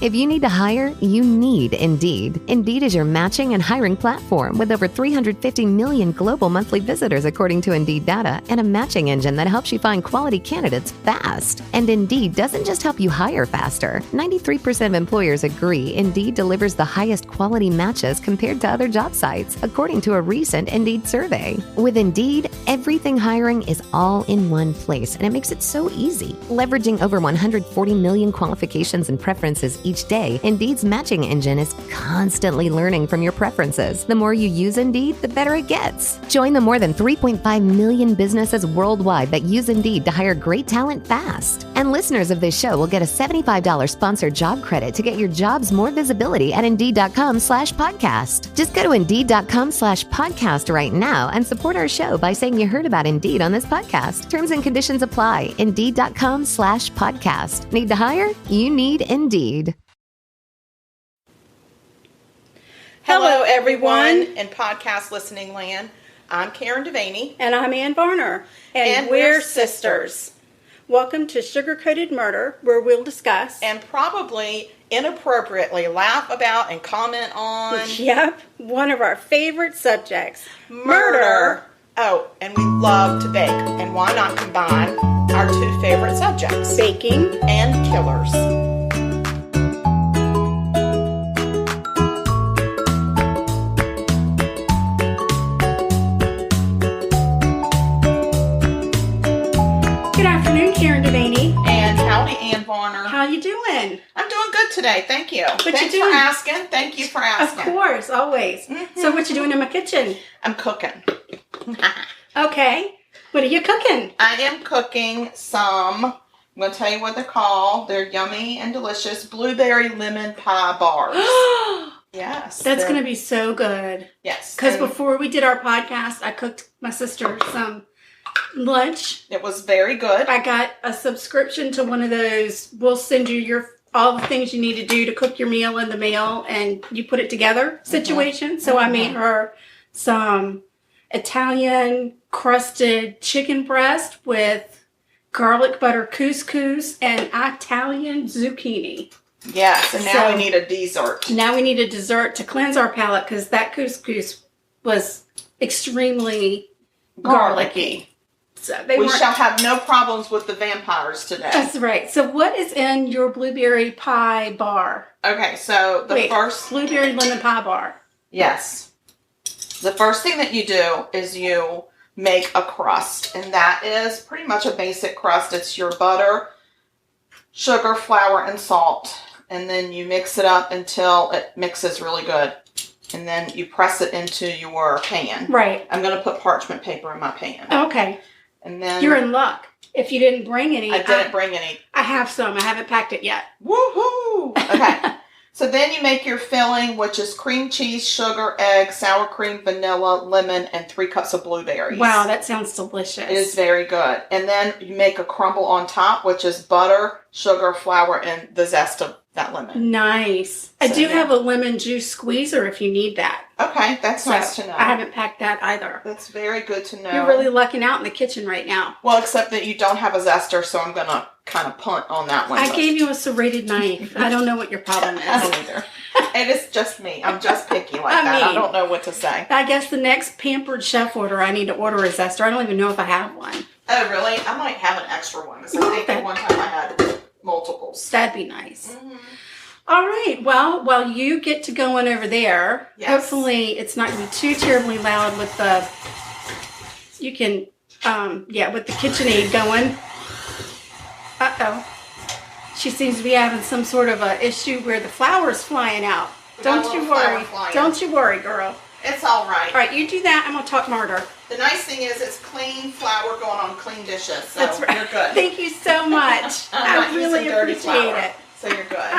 If you need to hire, you need Indeed. Indeed is your matching and hiring platform with over 350 million global monthly visitors according to Indeed data and a matching engine that helps you find quality candidates fast. And Indeed doesn't just help you hire faster. 93% of employers agree Indeed delivers the highest quality matches compared to other job sites, according to a recent Indeed survey. With Indeed, everything hiring is all in one place, and it makes it so easy. Leveraging over 140 million qualifications and preferences each day, Indeed's matching engine is constantly learning from your preferences. The more you use Indeed, the better it gets. Join the more than 3.5 million businesses worldwide that use Indeed to hire great talent fast. And listeners of this show will get a $75 sponsored job credit to get your jobs more visibility at Indeed.com/podcast. Just go to Indeed.com/podcast right now and support our show by saying you heard about Indeed on this podcast. Terms and conditions apply. Indeed.com/podcast. Need to hire? You need Indeed. Hello, everyone in podcast listening land. I'm Karen Devaney. And I'm Ann Varner. And we're sisters. Welcome to Sugar Coated Murder, where we'll discuss and probably inappropriately laugh about and comment on. Yep, one of our favorite subjects, murder. Oh, and we love to bake. And why not combine our two favorite subjects? Baking and killers. Karen Devaney. And howdy, Ann Varner. How you doing? I'm doing good today, thank you. Thanks for asking. Thank you for asking. Of course, always. Mm-hmm. So what you doing in my kitchen? I'm cooking. Okay. What are you cooking? I am cooking some, I'm going to tell you what they're called. They're yummy and delicious blueberry lemon pie bars. Yes. That's going to be so good. Yes. Because before we did our podcast, I cooked my sister some lunch. It was very good. I got a subscription to one of those. We'll send you all the things you need to do to cook your meal in the mail, and you put it together situation. Mm-hmm. So I made her some Italian crusted chicken breast with garlic butter couscous and Italian zucchini. Yes, and now we need a dessert. Now we need a dessert to cleanse our palate because that couscous was extremely garlicky. So we shall have no problems with the vampires today. That's right. So what is in your blueberry pie bar? Okay, so the first... Blueberry lemon pie bar. Yes. The first thing that you do is you make a crust. And that is pretty much a basic crust. It's your butter, sugar, flour, and salt. And then you mix it up until it mixes really good. And then you press it into your pan. Right. I'm going to put parchment paper in my pan. Okay. And then you're in luck. If you didn't bring any. I didn't bring any. I have some. I haven't packed it yet. Woohoo! Okay. So then you make your filling, which is cream cheese, sugar, egg, sour cream, vanilla, lemon, and 3 cups of blueberries. Wow, that sounds delicious. It is very good. And then you make a crumble on top, which is butter, sugar, flour, and the zest of that lemon. Nice. I do have a lemon juice squeezer if you need that. Okay, that's nice to know. I haven't packed that either. That's very good to know. You're really lucking out in the kitchen right now. Well, except that you don't have a zester, so I'm going to kind of punt on that one. I gave you a serrated knife. I don't know what your problem is. I don't either. It is just me. I'm just picky like that. I don't know what to say. I guess the next Pampered Chef order, I need to order a zester. I don't even know if I have one. Oh, really? I might have an extra one. Because I think at one time I had multiples. That'd be nice. Mm-hmm. All right. Well, while you get to going over there, hopefully it's not going to be too terribly loud with the, you can, with the KitchenAid going. Uh-oh. She seems to be having some sort of a issue where the flour's flying out. Don't you worry. Don't you worry, girl. It's all right. All right, you do that. I'm going to talk murder. The nice thing is it's clean flour going on clean dishes. So that's right. You're good. Thank you so much. I really appreciate it. So you're good.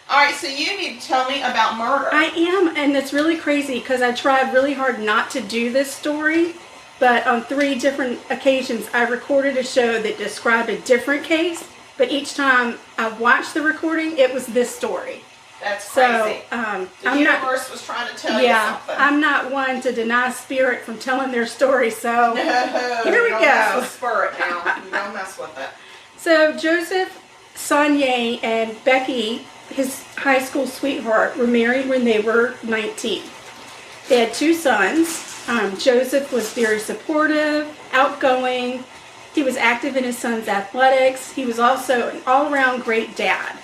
All right, so you need to tell me about murder. I am, and it's really crazy because I tried really hard not to do this story, but on 3 different occasions I recorded a show that described a different case, but each time I watched the recording, it was this story. That's crazy. So, the universe was trying to tell you something. I'm not one to deny spirit from telling their story, so no, here we go. Mess with spirit now. You don't mess with it. So Joseph Sonnier and Becky his high school sweetheart, were married when they were 19. They had 2 sons. Joseph was very supportive, outgoing. He was active in his son's athletics. He was also an all-around great dad.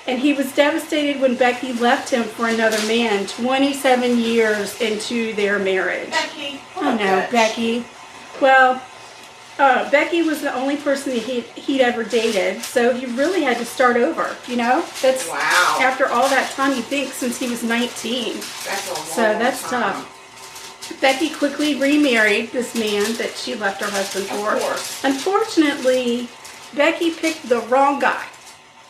And he was devastated when Becky left him for another man 27 years into their marriage. Becky. Oh, no, Becky. Well, Becky was the only person that he'd ever dated, so he really had to start over, you know? That's wow. After all that time, you think, since he was 19. That's a long So that's time. tough. Becky quickly remarried this man that she left her husband for. Of course. Unfortunately, Becky picked the wrong guy.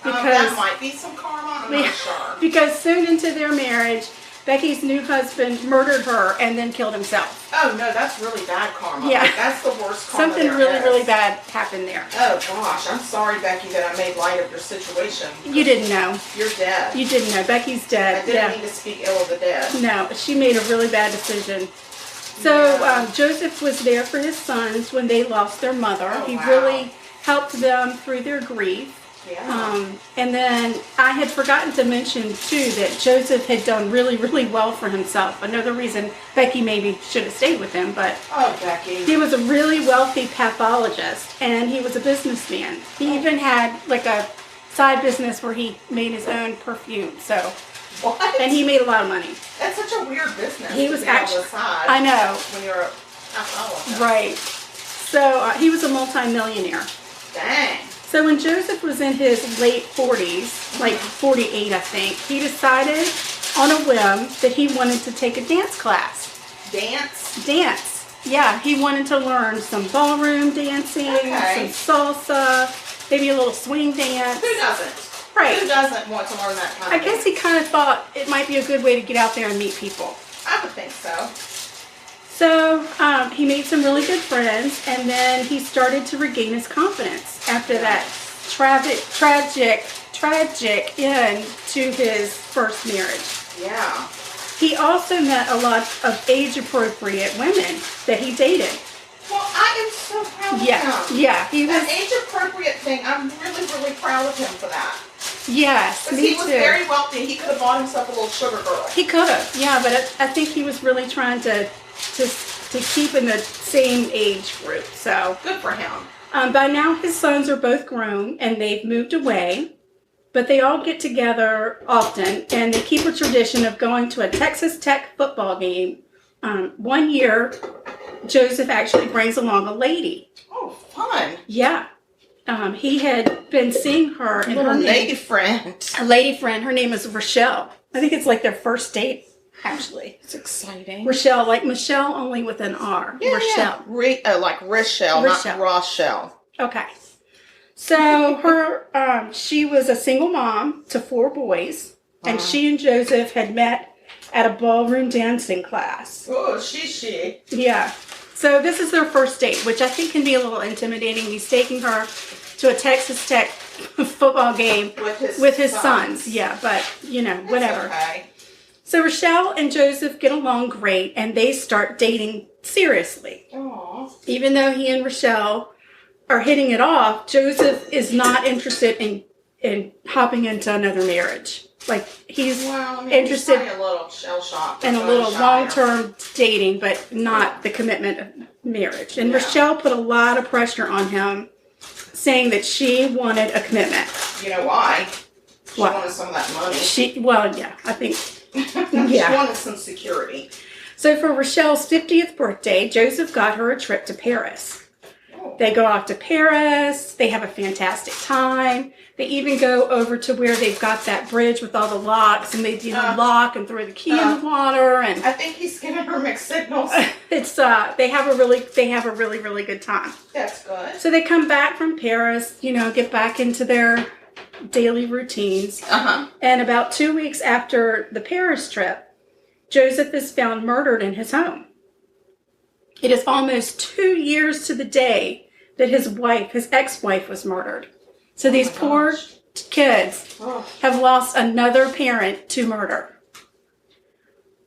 Because that might be some karma, I'm not sure. Because soon into their marriage, Becky's new husband murdered her and then killed himself. Oh, no, that's really bad karma. Yeah. That's the worst karma. Something really, really bad happened there. Oh, gosh. I'm sorry, Becky, that I made light of your situation. You didn't know. You're dead. You didn't know. Becky's dead. I didn't mean to speak ill of the dead. No, she made a really bad decision. So Joseph was there for his sons when they lost their mother. Oh, he wow. really helped them through their grief. Yeah. And then I had forgotten to mention, too, that Joseph had done really, really well for himself. Another reason Becky maybe should have stayed with him, but oh, Becky. He was a really wealthy pathologist, and he was a businessman. He even had like a side business where he made his own perfume. So, what? And he made a lot of money. That's such a weird business. He was actually, side I know, when you're a pathologist. right. So he was a multimillionaire. Dang. So when Joseph was in his late 40s, like 48 I think, he decided on a whim that he wanted to take a dance class. Dance. Yeah, he wanted to learn some ballroom dancing, some salsa, maybe a little swing dance. Who doesn't? Right. Who doesn't want to learn that kind of I guess he kind of thought it might be a good way to get out there and meet people. I would think so. So he made some really good friends, and then he started to regain his confidence after that tragic end to his first marriage. Yeah. He also met a lot of age-appropriate women that he dated. Well, I am so proud of him. Yeah, he was. That age-appropriate thing, I'm really, really proud of him for that. Yes, because me he was too. very wealthy. He could have bought himself a little sugar girl. He could have, yeah, but I think he was really trying to keep in the same age group. So good for him. By now, his sons are both grown and they've moved away, but they all get together often, and they keep a tradition of going to a Texas Tech football game. One year, Joseph actually brings along a lady. Oh, fun! Yeah. He had been seeing her and her lady friend. A lady friend. Her name is Rochelle. I think it's like their first date, actually. It's exciting. Rochelle, like Michelle, only with an R. Yeah, Rochelle. Yeah. Like Rochelle, not Rochelle. Okay. So her, she was a single mom to 4 boys, and she and Joseph had met at a ballroom dancing class. Oh, she. Yeah. So this is their first date, which I think can be a little intimidating. He's taking her to a Texas Tech football game with his sons. Yeah, but, whatever. Okay. So Rochelle and Joseph get along great, and they start dating seriously. Aww. Even though he and Rochelle are hitting it off, Joseph is not interested in hopping into another marriage. Like, he's interested he's a little shell-shocked in a little long-term dating, but not the commitment of marriage. And Rochelle put a lot of pressure on him, saying that she wanted a commitment. You know why? She wanted some of that money. I think. She wanted some security. So for Rochelle's 50th birthday, Joseph got her a trip to Paris. They go off to Paris. They have a fantastic time. They even go over to where they've got that bridge with all the locks, and they do the lock and throw the key in the water. And I think he's giving her mixed signals. It's they have a really, really good time. That's good. So they come back from Paris, get back into their daily routines. And about 2 weeks after the Paris trip, Joseph is found murdered in his home. It is almost 2 years to the day that his ex-wife was murdered. So these poor kids have lost another parent to murder.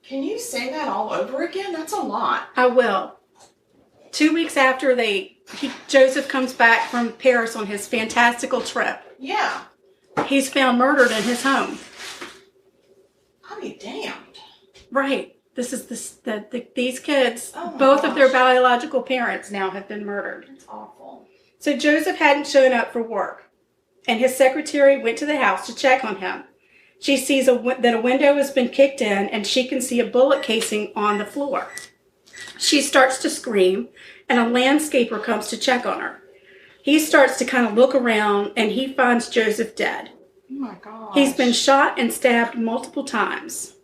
Can you say that all over again? That's a lot. I will. 2 weeks after Joseph comes back from Paris on his fantastical trip. Yeah. he's found murdered in his home. I'll be damned. Right. This is these kids, Oh both gosh. of their biological parents now have been murdered. That's awful. So Joseph hadn't shown up for work, and his secretary went to the house to check on him. She sees that a window has been kicked in, and she can see a bullet casing on the floor. She starts to scream, and a landscaper comes to check on her. He starts to kind of look around, and he finds Joseph dead. Oh my gosh. He's been shot and stabbed multiple times.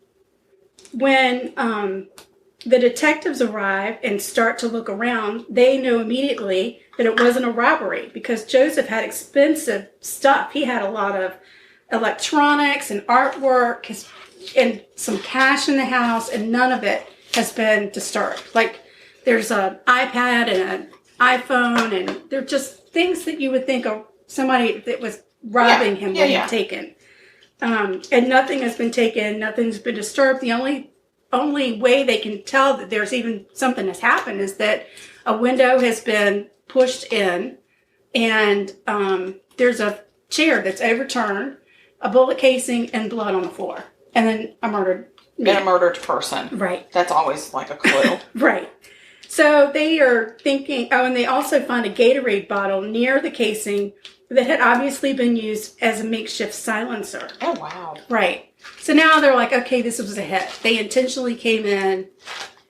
When the detectives arrive and start to look around, they know immediately that it wasn't a robbery because Joseph had expensive stuff. He had a lot of electronics and artwork and some cash in the house, and none of it has been disturbed. Like, there's an iPad and an iPhone, and they're just things that you would think of somebody that was robbing him would have taken. And nothing has been taken, nothing's been disturbed. The only way they can tell that there's even something has happened is that a window has been pushed in, and there's a chair that's overturned, a bullet casing, and blood on the floor. And then a murdered man. And a murdered person. Right. That's always like a clue. Right. So they are thinking, and they also find a Gatorade bottle near the casing that had obviously been used as a makeshift silencer. Oh, wow. Right. So now they're like, okay, this was a hit. They intentionally came in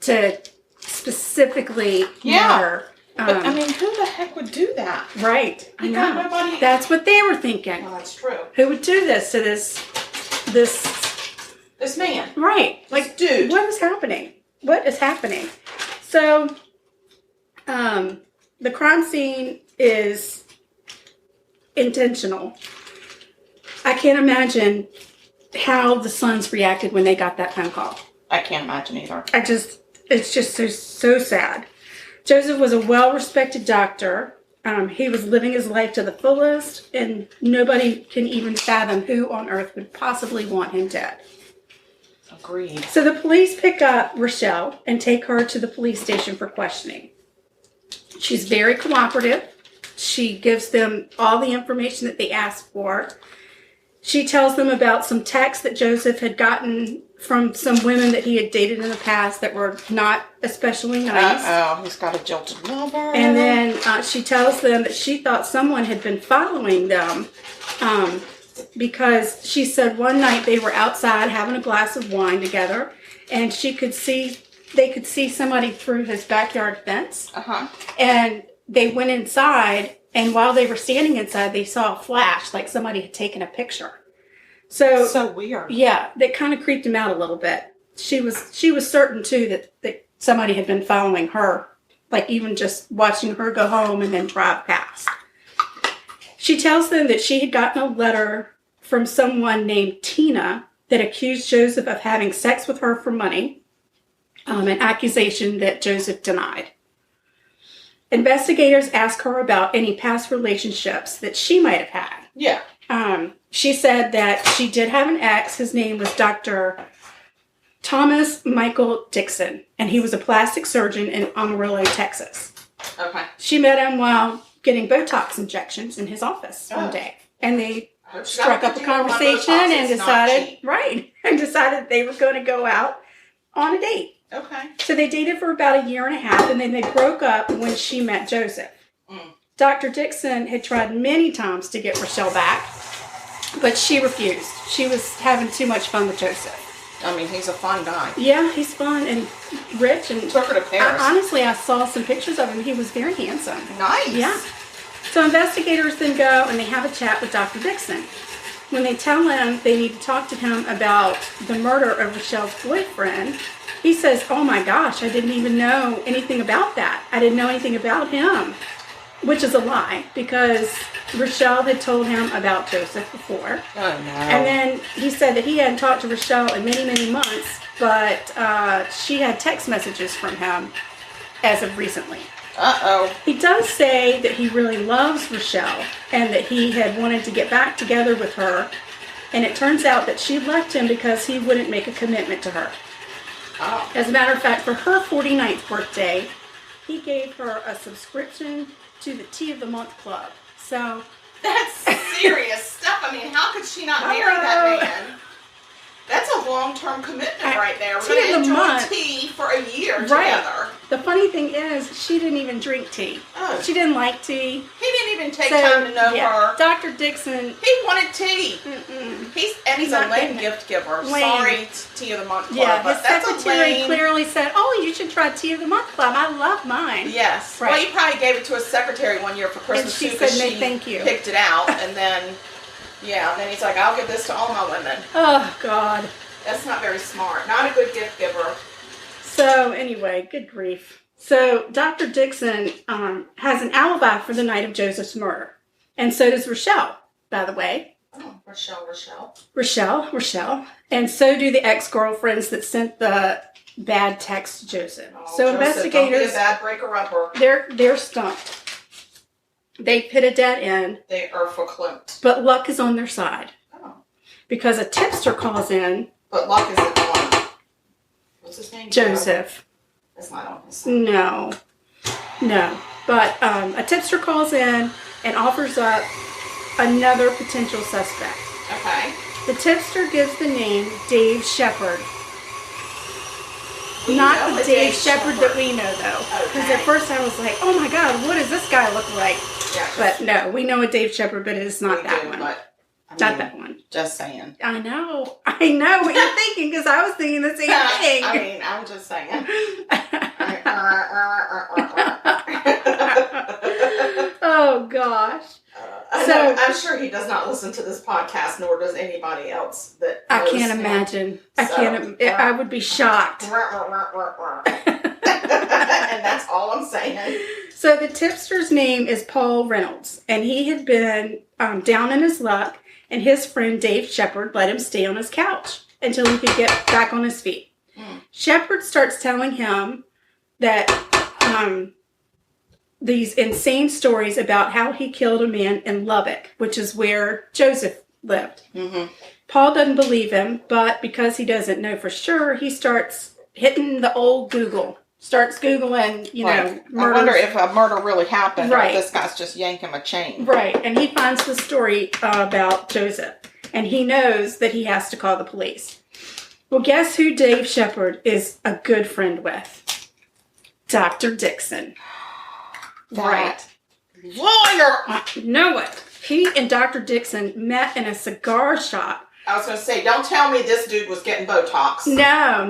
to specifically murder. But, I mean, who the heck would do that? Right. I know. Nobody... That's what they were thinking. Well, that's true. Who would do this to this man? Right. Like, dude. What is happening? What is happening? So, the crime scene is intentional. I can't imagine how the sons reacted when they got that phone call. I can't imagine either. It's just so sad. Joseph was a well-respected doctor. He was living his life to the fullest, and nobody can even fathom who on earth would possibly want him dead. Agreed. So the police pick up Rochelle and take her to the police station for questioning. She's very cooperative. She gives them all the information that they asked for. She tells them about some texts that Joseph had gotten from some women that he had dated in the past that were not especially nice. Uh-oh, he's got a jilted lover. And then she tells them that she thought someone had been following them because she said one night they were outside having a glass of wine together, and they could see somebody through his backyard fence. Uh-huh. And they went inside, and while they were standing inside, they saw a flash, like somebody had taken a picture. So weird. Yeah, that kind of creeped him out a little bit. She was certain too that somebody had been following her, like even just watching her go home and then drive past. She tells them that she had gotten a letter from someone named Tina that accused Joseph of having sex with her for money, an accusation that Joseph denied. Investigators ask her about any past relationships that she might have had. Yeah. She said that she did have an ex. His name was Dr. Thomas Michael Dixon, and he was a plastic surgeon in Amarillo, Texas. Okay. She met him while getting Botox injections in his office one day, and they struck up a conversation and decided they were going to go out on a date. Okay. So they dated for about a year and a half, and then they broke up when she met Joseph. Dr. Dixon had tried many times to get Rochelle back, but she refused. She was having too much fun with Joseph. I mean, he's a fun guy. Yeah, he's fun and rich. And took her to Paris. Honestly, I saw some pictures of him. He was very handsome. Nice. Yeah. So investigators then go and they have a chat with Dr. Dixon. When they tell him they need to talk to him about the murder of Rochelle's boyfriend, he says, "Oh my gosh, I didn't even know anything about that. I didn't know anything about him." Which is a lie, because Rochelle had told him about Joseph before. Oh, no. And then he said that he hadn't talked to Rochelle in many, many months, but she had text messages from him as of recently. Uh-oh. He does say that he really loves Rochelle and that he had wanted to get back together with her. And it turns out that she left him because he wouldn't make a commitment to her. Oh. As a matter of fact, for her 49th birthday, he gave her a subscription to the Tea of the Month Club. So That's serious stuff. I mean, how could she not marry that man? That's a long-term commitment right there. We're going to enjoy tea for a year together. The funny thing is, she didn't even drink tea. Oh. She didn't like tea. He didn't even take time to know her. Dr. Dixon. He wanted tea. He's a lame gift giver. Lame. Sorry, Tea of the Month Club, but that's a lame. Clearly said, "Oh, you should try Tea of the Month Club. I love mine." Yes. Right. Well, he probably gave it to his secretary one year for Christmas and she said, "No, thank you." Picked it out, and then and then he's like, "I'll give this to all my women." Oh God. That's not very smart. Not a good gift giver. So anyway, good grief. So Dr. Dixon has an alibi for the night of Joseph's murder. And so does Rochelle, by the way. Oh, Rochelle. Rochelle. And so do the ex-girlfriends that sent the bad text to Joseph. Oh, so Joseph, investigators, don't be a bad breaker-upper. They're stumped. They've hit a dead end. They are verklempt. But luck is on their side. Oh. Because a tipster calls in. But luck isn't on. What's his name? Joseph. That's not on his side. No. But a tipster calls in and offers up another potential suspect. Okay. The tipster gives the name Dave Shepard. Not the Dave Shepard that we know, though. Because at first I was like, oh my God, what does this guy look like? Yeah. But no, we know a Dave Shepard, but it is not that one. Not that one. Just saying. I know what you're thinking, because I was thinking the same thing. I mean, I'm just saying. Oh, gosh. I'm sure he does not listen to this podcast, nor does anybody else that I can't imagine. I would be shocked. And that's all I'm saying. So the tipster's name is Paul Reynolds, and he had been down in his luck, and his friend Dave Shepard let him stay on his couch until he could get back on his feet. Shepard starts telling him that these insane stories about how he killed a man in Lubbock, which is where Joseph lived. Mm-hmm. Paul doesn't believe him, but because he doesn't know for sure, he starts hitting the old Google. Starts Googling, murders. I wonder if a murder really happened, or if this guy's just yanking a chain. Right, and he finds the story about Joseph, and he knows that he has to call the police. Well, guess who Dave Shepard is a good friend with? Dr. Dixon. Right. Lawyer! I know it. He and Dr. Dixon met in a cigar shop. I was going to say, don't tell me this dude was getting Botox. No,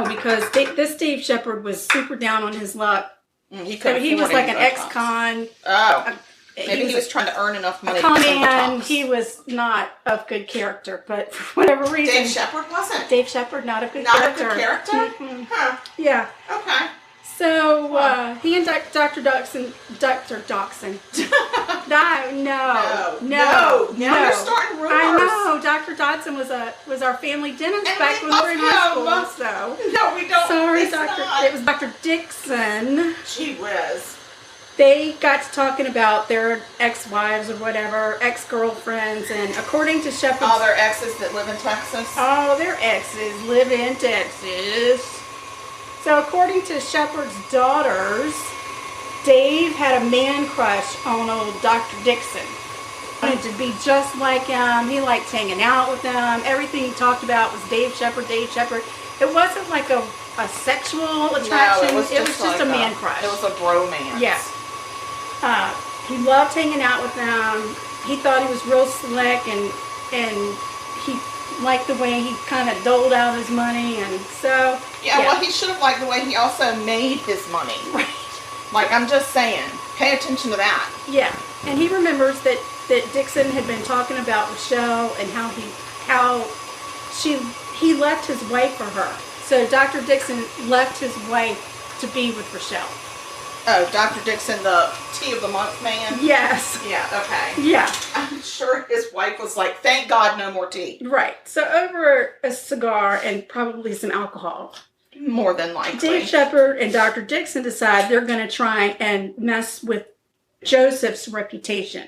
because this Dave Shepard was super down on his luck. He was like an ex-con. Oh. Maybe he was trying to earn enough money to get Botox. He was not of good character, but for whatever reason. Dave Shepard wasn't? Dave Shepard, not a good character. Not a good character? Mm-hmm. Huh. Yeah. Okay. So, he and Dr. Dodson. No. You're starting rumors. I know. Dr. Dodson was our family dentist back when we were in high school. So. No, we don't. Sorry, it was Dr. Dixon. Gee whiz. They got to talking about their ex-wives or whatever, ex-girlfriends, and according to Shepard... All their exes that live in Texas? All their exes live in Texas. So according to Shepard's daughters, Dave had a man crush on old Dr. Dixon. He wanted to be just like him. He liked hanging out with them. Everything he talked about was Dave Shepard. It wasn't like a sexual attraction. No, it was just a man crush. It was a bromance. Yeah. He loved hanging out with them. He thought he was real slick, and he liked the way he kind of doled out his money, and so... Yeah, well, he should have liked the way he also made his money. Right. Like, I'm just saying, pay attention to that. Yeah, and he remembers that Dixon had been talking about Rochelle and how he left his wife for her. So Dr. Dixon left his wife to be with Rochelle. Oh, Dr. Dixon, the Tea of the Month man? Yes. Yeah, okay. Yeah. I'm sure his wife was like, thank God no more tea. Right. So over a cigar and probably some alcohol. More than likely. Dave Shepard and Dr. Dixon decide they're going to try and mess with Joseph's reputation.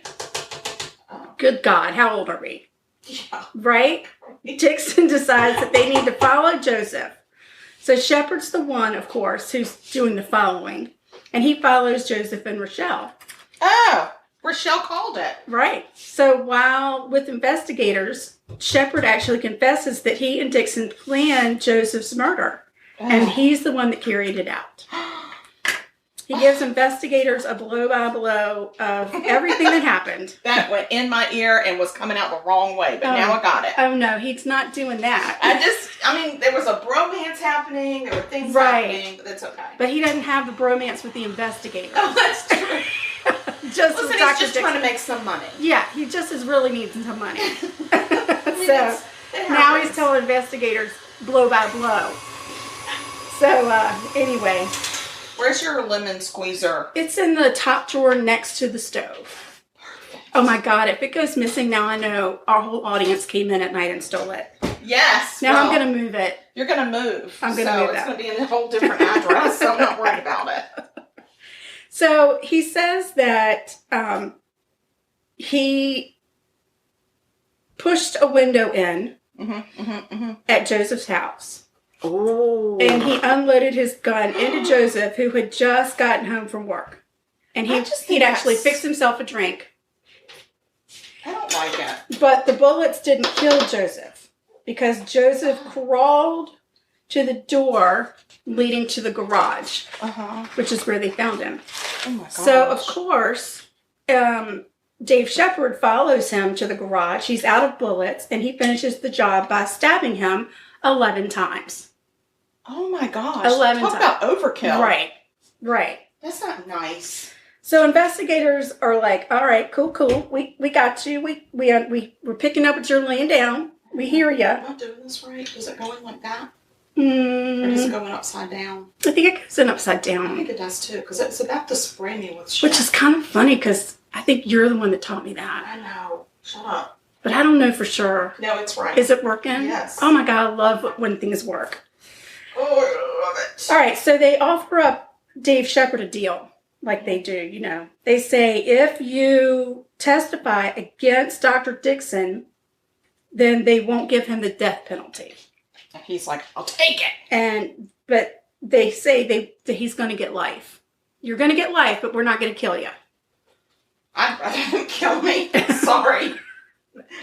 Oh. Good God, how old are we? Yeah. Right? Dixon decides that they need to follow Joseph. So Shepard's the one, of course, who's doing the following. And he follows Joseph and Rochelle. Oh. Rochelle called it. Right. So while with investigators, Shepard actually confesses that he and Dixon planned Joseph's murder. And he's the one that carried it out. He gives investigators a blow-by-blow of everything that happened. That went in my ear and was coming out the wrong way, but now I got it. Oh, no, he's not doing that. There was a bromance happening. There were things happening, but that's okay. But he doesn't have the bromance with the investigators. Oh, that's true. He's just trying to make some money. Yeah, he just really needs some money. So now he's telling investigators blow by blow. So anyway. Where's your lemon squeezer? It's in the top drawer next to the stove. Perfect. Oh my God, if it goes missing now, I know our whole audience came in at night and stole it. Yes. Now I'm going to move it. You're going to move. I'm going to move it. It's going to be in a whole different address, so I'm not worried about it. So he says that he pushed a window in at Joseph's house. Ooh. And he unloaded his gun into Joseph, who had just gotten home from work. And he'd actually fixed himself a drink. I don't like it. But the bullets didn't kill Joseph because Joseph crawled to the door leading to the garage, which is where they found him. Oh my gosh. So, of course, Dave Shepard follows him to the garage. He's out of bullets, and he finishes the job by stabbing him 11 times. Oh my gosh. 11 Talk times. about overkill. Right. That's not nice. So investigators are like, all right, cool. We got you. We're picking up what you're laying down. We hear you. Am I doing this right? Is it going like that? Or is it going upside down? I think it goes in upside down. I think it does too, because it's about to spray me with shit. Which is kind of funny, because I think you're the one that taught me that. I know. Shut up. But I don't know for sure. No, it's right. Is it working? Yes. Oh my God, I love when things work. Oh, I love it. All right, so they offer up Dave Shepard a deal, like they do, you know. They say, if you testify against Dr. Dixon, then they won't give him the death penalty. He's like, I'll take it. But they say that he's going to get life. You're going to get life, but we're not going to kill you. I'd rather him kill me. Sorry.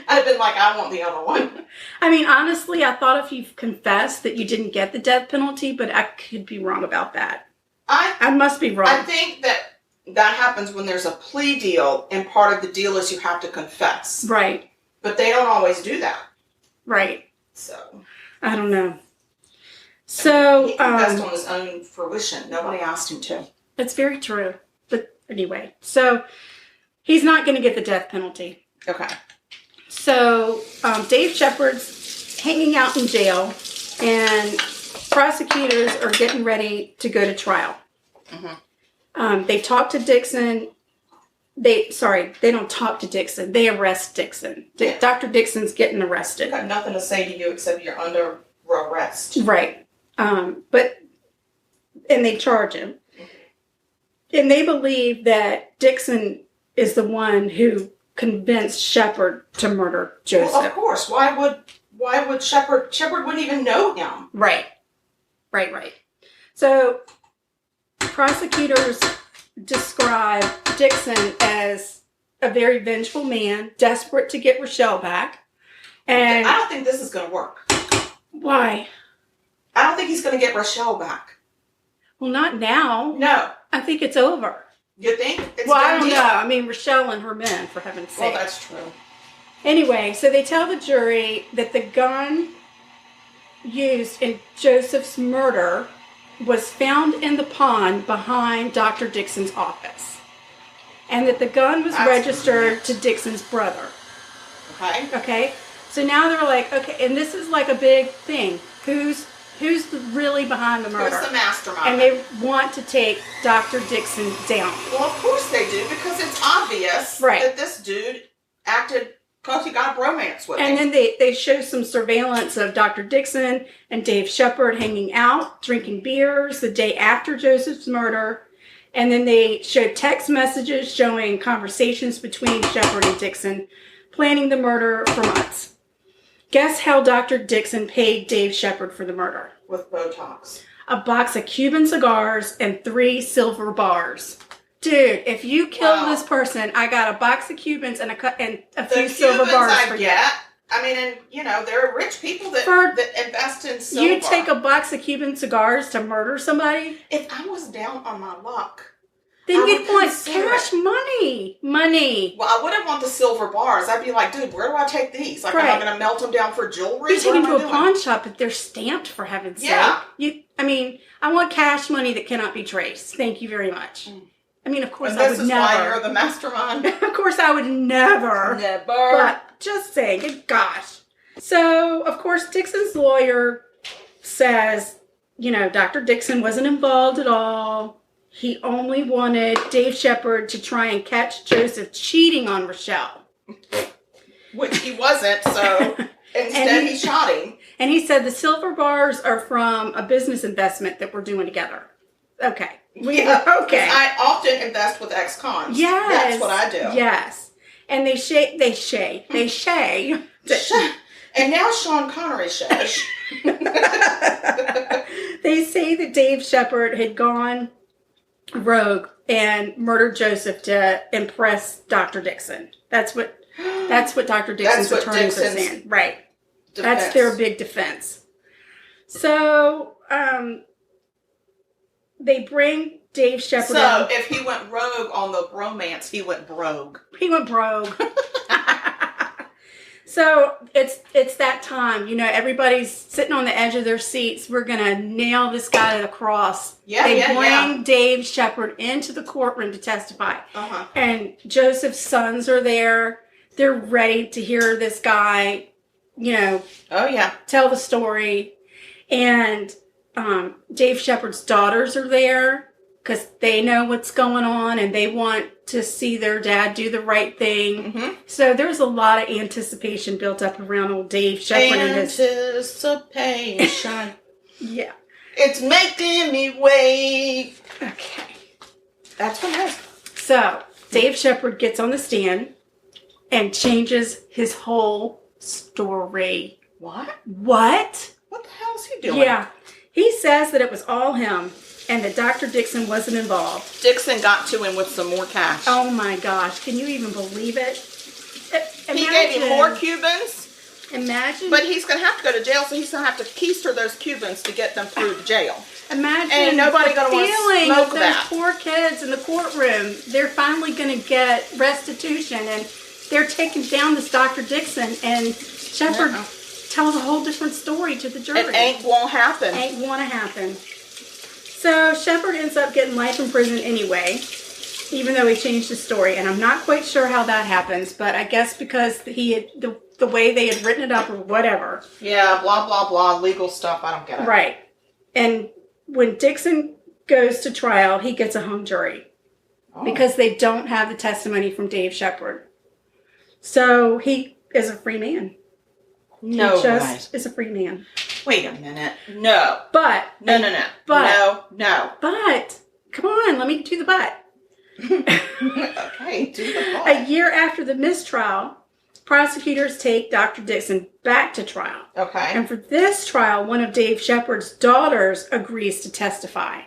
I'd been like, I want the other one. I mean, honestly, I thought if you've confessed that you didn't get the death penalty, but I could be wrong about that. I must be wrong. I think that happens when there's a plea deal, and part of the deal is you have to confess. Right. But they don't always do that. Right. So. I don't know. So. He confessed on his own fruition. Nobody asked him to. It's very true. But anyway, so he's not going to get the death penalty. Okay. So Dave Shepard's hanging out in jail, and prosecutors are getting ready to go to trial. They talk to Dixon. They don't talk to Dixon. They arrest Dixon. Yeah. Dr. Dixon's getting arrested. I've got nothing to say to you except you're under arrest. Right. And they charge him. And they believe that Dixon is the one who convinced Shepard to murder Joseph. Well, of course. Why would Shepard wouldn't even know him. Right. So prosecutors describe Dixon as a very vengeful man, desperate to get Rochelle back. And I don't think this is going to work. Why? I don't think he's going to get Rochelle back. Well, not now. No. I think it's over. You think? I don't know. I mean, Rochelle and her men, for heaven's sake. Well, that's true. Anyway, so they tell the jury that the gun used in Joseph's murder was found in the pond behind Dr. Dixon's office. And that the gun was registered to Dixon's brother. Okay? So now they're like, okay, and this is like a big thing. Who's really behind the murder? Who's the mastermind? And they want to take Dr. Dixon down. Well, of course they do, because it's obvious that this dude acted because he got a bromance with him. And then they show some surveillance of Dr. Dixon and Dave Shepard hanging out, drinking beers the day after Joseph's murder. And then they show text messages showing conversations between Shepard and Dixon, planning the murder for months. Guess how Dr. Dixon paid Dave Shepard for the murder? With Botox. A box of Cuban cigars and 3 silver bars. Dude, if you kill this person, I got a box of Cubans and a few silver bars for you. I mean, and there are rich people that invest in silver. You take a box of Cuban cigars to murder somebody? If I was down on my luck, then you'd want cash money. Money. Well, I wouldn't want the silver bars. I'd be like, dude, where do I take these? Like, am I going to melt them down for jewelry? You take them to a pawn shop, but they're stamped, for heaven's sake. I want cash money that cannot be traced. Thank you very much. I mean, of course, I would never. This is why you're the mastermind. Of course, I would never. Never. But just saying, gosh. So, of course, Dixon's lawyer says, Dr. Dixon wasn't involved at all. He only wanted Dave Shepard to try and catch Joseph cheating on Rochelle. Which he wasn't, so instead he shot him. And he said the silver bars are from a business investment that we're doing together. Okay. Okay. I often invest with ex-cons. Yes. That's what I do. Yes. And they shay. And now Sean Connery shays. They say that Dave Shepard had gone rogue and murdered Joseph to impress Dr. Dixon. That's what Dr. Dixon's attorneys are saying. Right. Defense. That's their big defense. So, they bring Dave Shepard in. So, if he went rogue on the romance, he went brogue. He went brogue. So, it's that time. Everybody's sitting on the edge of their seats. We're going to nail this guy to the cross. They bring Dave Shepard into the courtroom to testify. Uh-huh. And Joseph's sons are there. They're ready to hear this guy, tell the story. And Dave Shepard's daughters are there because they know what's going on and they want to see their dad do the right thing. Mm-hmm. So there's a lot of anticipation built up around old Dave Shepard. Anticipation. Yeah. It's making me wait. Okay. That's what it is. So Dave Shepard gets on the stand and changes his whole story. What? What? What the hell is he doing? Yeah. He says that it was all him and that Dr. Dixon wasn't involved. Dixon got to him with some more cash. Oh my gosh. Can you even believe it? He gave him more Cubans. Imagine. But he's going to have to go to jail, so he's going to have to keister those Cubans to get them through the jail. Imagine. And nobody going to want to smoke that. Those poor kids in the courtroom. They're finally going to get restitution, and they're taking down this Dr. Dixon, and Shepard tells a whole different story to the jury. It ain't won't happen. Ain't want to happen. So Shepard ends up getting life in prison anyway, even though he changed his story. And I'm not quite sure how that happens, but I guess because he had the way they had written it up or whatever. Yeah, blah, blah, blah, legal stuff. I don't get it. Right. And when Dixon goes to trial, he gets a hung jury because they don't have the testimony from Dave Shepard. So he is a free man. No, he just is a free man. Wait a minute. No. But. No. But. No. But. Come on, let me do the but. Okay, do the but. A year after the mistrial, prosecutors take Dr. Dixon back to trial. Okay. And for this trial, one of Dave Shepard's daughters agrees to testify.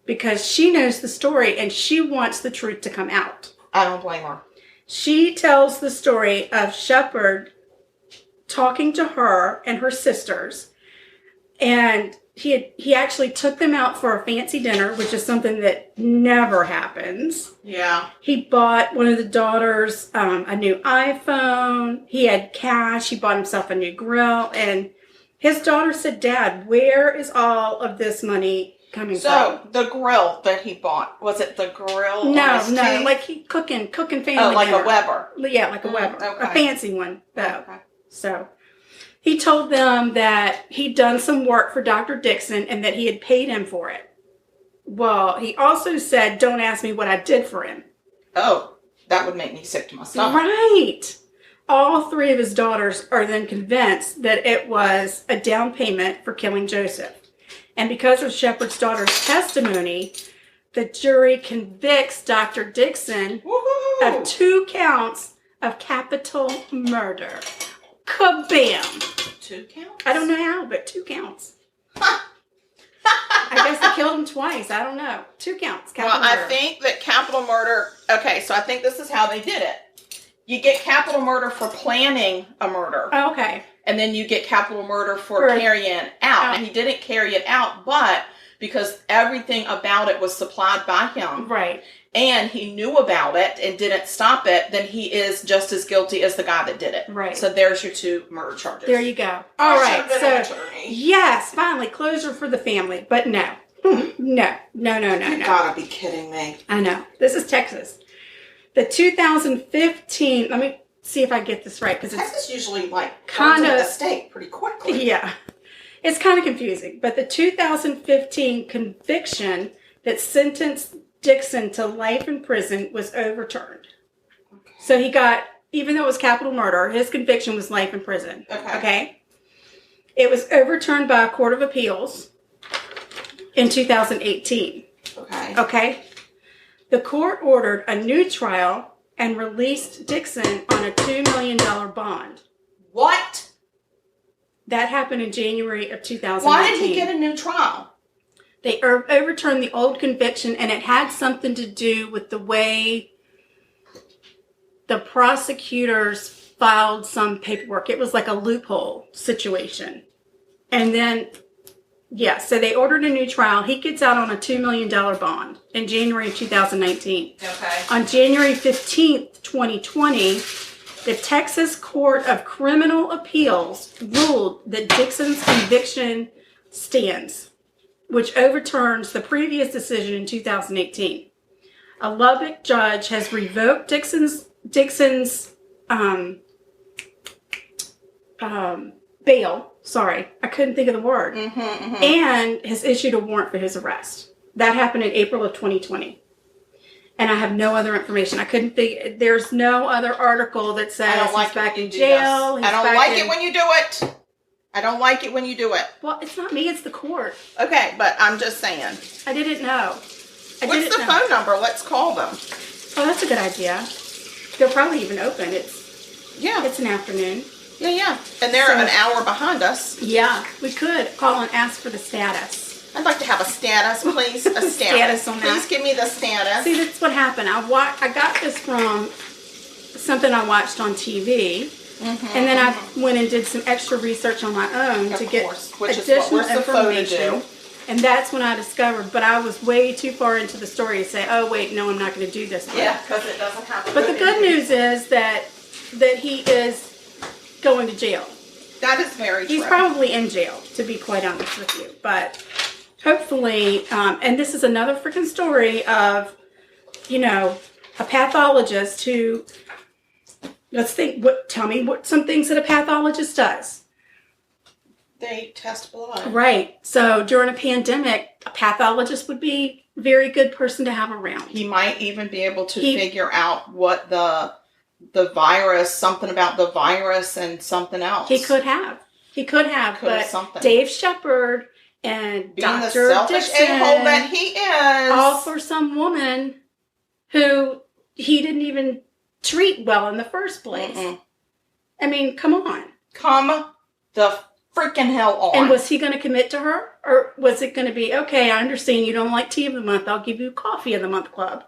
Because she knows the story and she wants the truth to come out. I don't blame her. She tells the story of Shepard talking to her and her sisters, and he actually took them out for a fancy dinner, which is something that never happens. Yeah. He bought one of the daughters a new iPhone. He had cash. He bought himself a new grill, and his daughter said, "Dad, where is all of this money coming from?" So the grill that he bought, was it the grill? No, like he cooking family dinner. Like a Weber. Yeah, like a Weber, okay. a fancy one though. Okay. So he told them that he'd done some work for Dr. Dixon and that he had paid him for it. Well, he also said, "Don't ask me what I did for him." Oh, that would make me sick to my stomach. Right. All three of his daughters are then convinced that it was a down payment for killing Joseph. And because of Shepard's daughter's testimony, the jury convicts Dr. Dixon of 2 counts of capital murder. Kabam! 2 counts? I don't know how, but 2 counts. I guess they killed him twice. I don't know. 2 counts. Well, murder. I think that capital murder, okay, so I think this is how they did it. You get capital murder for planning a murder. Oh, okay. And then you get capital murder for carrying it out. And he didn't carry it out, but because everything about it was supplied by him. Right. And he knew about it and didn't stop it, then he is just as guilty as the guy that did it. Right. So there's your 2 murder charges. There you go. All right. So, yes, finally, closure for the family. But no. No. You gotta be kidding me. I know. This is Texas. The 2015, let me see if I get this right. Because Texas usually, kind of a state pretty quickly. Yeah. It's kind of confusing. But the 2015 conviction that sentenced Dixon to life in prison was overturned. Okay. So he got, even though it was capital murder, his conviction was life in prison. Okay. It was overturned by a court of appeals in 2018. Okay. The court ordered a new trial and released Dixon on a $2 million bond. What? That happened in January of 2018. Why did he get a new trial? They overturned the old conviction, and it had something to do with the way the prosecutors filed some paperwork. It was like a loophole situation. And then, so they ordered a new trial. He gets out on a $2 million bond in January of 2019. Okay. On January 15th, 2020, the Texas Court of Criminal Appeals ruled that Dixon's conviction stands, which overturns the previous decision in 2018. A Lubbock judge has revoked Dixon's bail. Sorry, I couldn't think of the word. And has issued a warrant for his arrest. That happened in April of 2020. And I have no other information. I couldn't think. There's no other article that says he's back in jail. I don't like it when you do it. I don't like it when you do it. Well, it's not me, it's the court. Okay, but I'm just saying. I didn't know. What's the phone number? Let's call them. Oh, that's a good idea. They'll probably even open. It's an afternoon. Yeah. And they're an hour behind us. Yeah, we could call and ask for the status. I'd like to have a status, please. A status on that. Please give me the status. See, that's what happened. I got this from something I watched on TV. And then I went and did some extra research on my own to get additional information. And that's when I discovered, but I was way too far into the story to say, oh, wait, no, I'm not going to do this. Yeah, because it doesn't happen. But the good news is that he is going to jail. That is very true. He's probably in jail, to be quite honest with you. But hopefully, and this is another freaking story of, a pathologist who, tell me what some things that a pathologist does. They test blood. Right. So during a pandemic, a pathologist would be a very good person to have around. He might even be able to figure out what the virus, something about the virus and something else. He could have. But something. Dave Shepard and being Dr. the selfish a-hole that he is. All for some woman who he didn't even treat well in the first place. I mean, come on. Come the freaking hell on. And was he going to commit to her? Or was it going to be, okay, I understand you don't like tea of the month. I'll give you coffee of the month club.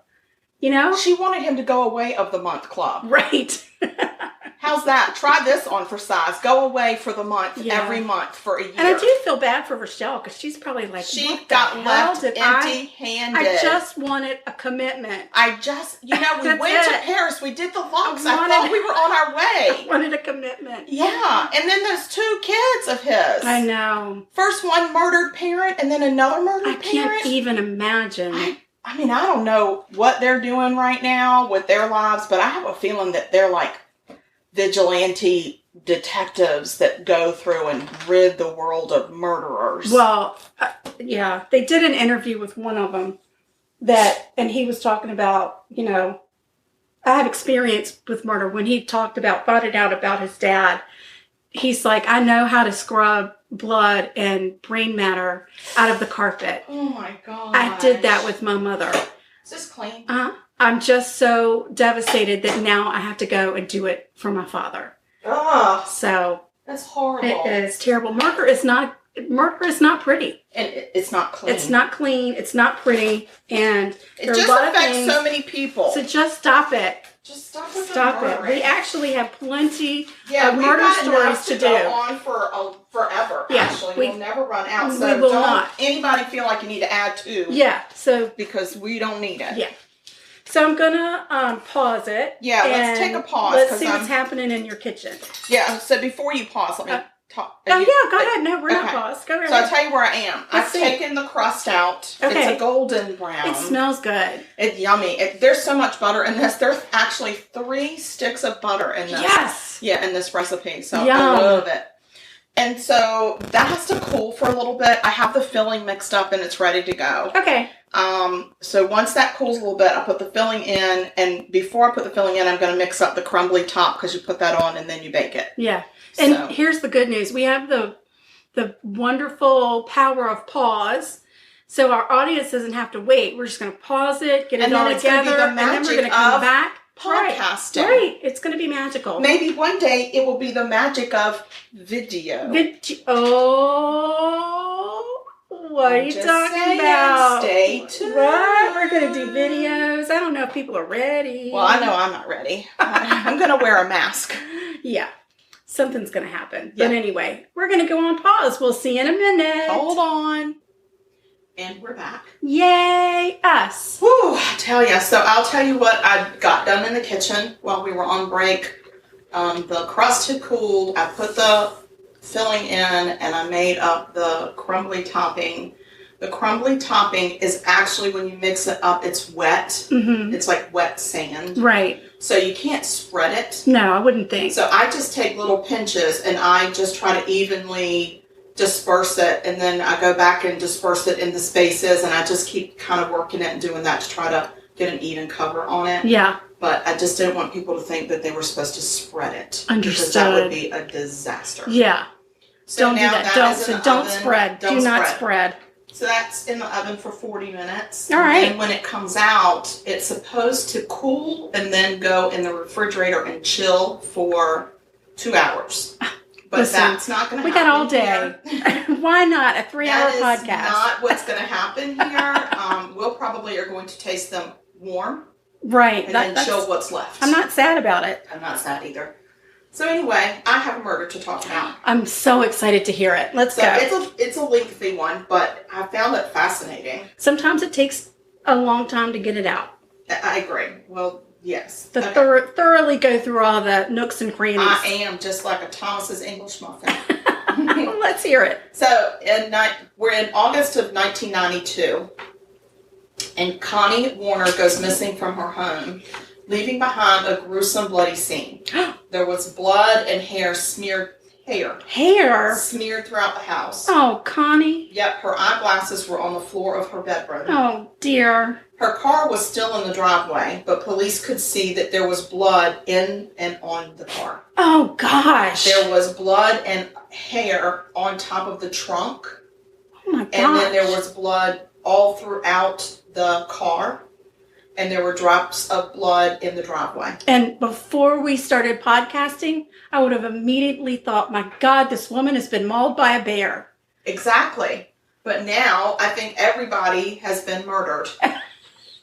She wanted him to go away of the month club. Right. How's that? Try this on for size. Go away for the month, every month for a year. And I do feel bad for Rochelle because she's probably like, she got left empty-handed. I just wanted a commitment. We went to Paris. We did the locks. I thought we were on our way. I wanted a commitment. Yeah. And then there's 2 kids of his. I know. First one murdered parent and then another murdered parent. I can't even imagine. I mean, I don't know what they're doing right now with their lives, but I have a feeling that they're like vigilante detectives that go through and rid the world of murderers. Well, they did an interview with one of them and he was talking about, I have experience with murder. When he found it out about his dad, he's like, I know how to scrub blood and brain matter out of the carpet. Oh my God. I did that with my mother. Is this clean? I'm just so devastated that now I have to go and do it for my father. Ugh. So that's horrible. It is terrible. Murder is not murder is not pretty. And it's not clean. It's not clean. It's not pretty. And it just affects so many people. So just stop it. Just stop it. Stop it. We actually have plenty of murder stories to do. Go on for forever. Yeah, actually, we'll never run out. So we will don't not. Anybody feel like you need to add to. Yeah. So because we don't need it. Yeah. So I'm gonna pause it. Yeah. Let's take a pause. Let's see what's happening in your kitchen. Yeah. So before you pause, let me talk. Go ahead. No, we're not paused. Go ahead. So I'll tell you where I am. I've taken the crust out. Okay. It's a golden brown. It smells good. It's yummy. There's so much butter in this. There's actually 3 sticks of butter in this. Yes. Yeah, in this recipe. So Yum. I love it. And so that has to cool for a little bit. I have the filling mixed up and it's ready to go. Okay. So once that cools a little bit, I'll put the filling in. And before I put the filling in, I'm going to mix up the crumbly top because you put that on and then you bake it. Yeah. And here's the good news. We have the wonderful power of pause. So our audience doesn't have to wait. We're just going to pause it, get it all together, and then we're going to come back. Podcasting. Right. It's going to be magical. Maybe one day it will be the magic of video. Oh, what are you talking about? Stay tuned. What? We're going to do videos. I don't know if people are ready. Well, I know I'm not ready. I'm going to wear a mask. Yeah. Something's going to happen. Yeah. But anyway, we're going to go on pause. We'll see you in a minute. Hold on. And we're back. Yay, us. Whew, I tell you. So I'll tell you what I got done in the kitchen while we were on break. The crust had cooled. I put the filling in and I made up the crumbly topping. The crumbly topping is actually, when you mix it up, it's wet. Mm-hmm. It's like wet sand. Right. So you can't spread it. No, I wouldn't think. So I just take little pinches and I just try to evenly disperse it, and then I go back and disperse it in the spaces, and I just keep kind of working it and doing that to try to get an even cover on it. Yeah. But I just didn't want people to think that they were supposed to spread it. Understood. Because that would be a disaster. Yeah. So don't do that. Don't spread. Do not spread. So that's in the oven for 40 minutes. All right. And when it comes out, it's supposed to cool and then go in the refrigerator and chill for 2 hours. But listen, that's not going to happen. We got all day. Why not? A 3-hour podcast. That is not what's going to happen here. We'll probably are going to taste them warm. Right. And then chill what's left. I'm not sad about it. I'm not sad either. So anyway, I have a murder to talk about. I'm so excited to hear it. Let's go. It's a lengthy one, but I found it fascinating. Sometimes it takes a long time to get it out. I agree. Well, yes. Thoroughly go through all the nooks and crannies. I am just like a Thomas's English muffin. Let's hear it. So we're in August of 1992, and Connie Warner goes missing from her home, leaving behind a gruesome, bloody scene. There was blood and hair smeared throughout the house. Oh, Connie. Yep, her eyeglasses were on the floor of her bedroom. Oh, dear. Her car was still in the driveway, but police could see that there was blood in and on the car. Oh, gosh. There was blood and hair on top of the trunk. Oh, my gosh. And then there was blood all throughout the car. And there were drops of blood in the driveway. And before we started podcasting, I would have immediately thought, my God, this woman has been mauled by a bear. Exactly. But now I think everybody has been murdered,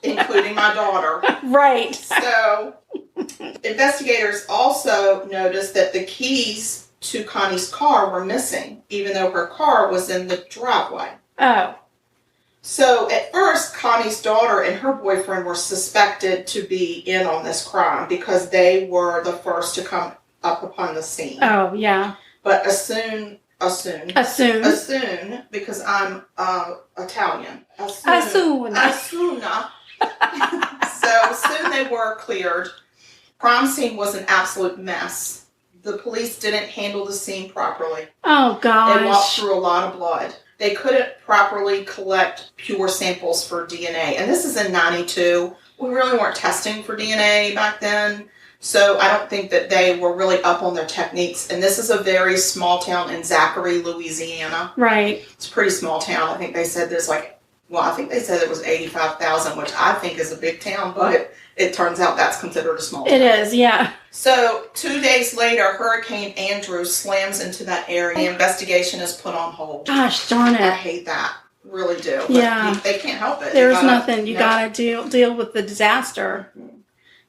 including my daughter. Right. So investigators also noticed that the keys to Connie's car were missing, even though her car was in the driveway. Oh. So at first, Connie's daughter and her boyfriend were suspected to be in on this crime because they were the first to come up upon the scene. Oh, yeah. But assume, because I'm Italian. Assume. So soon they were cleared. Crime scene was an absolute mess. The police didn't handle the scene properly. Oh, gosh. They walked through a lot of blood. They couldn't properly collect pure samples for DNA. And this is in 92. We really weren't testing for DNA back then. So I don't think that they were really up on their techniques. And this is a very small town in Zachary, Louisiana. Right. It's a pretty small town. I think they said there's I think they said it was 85,000, which I think is a big town, but it turns out that's considered a small town. It is, yeah. So 2 days later, Hurricane Andrew slams into that area. The investigation is put on hold. Gosh darn it. I hate that. Really do. Yeah. But they can't help it. There's nothing. You got to deal with the disaster.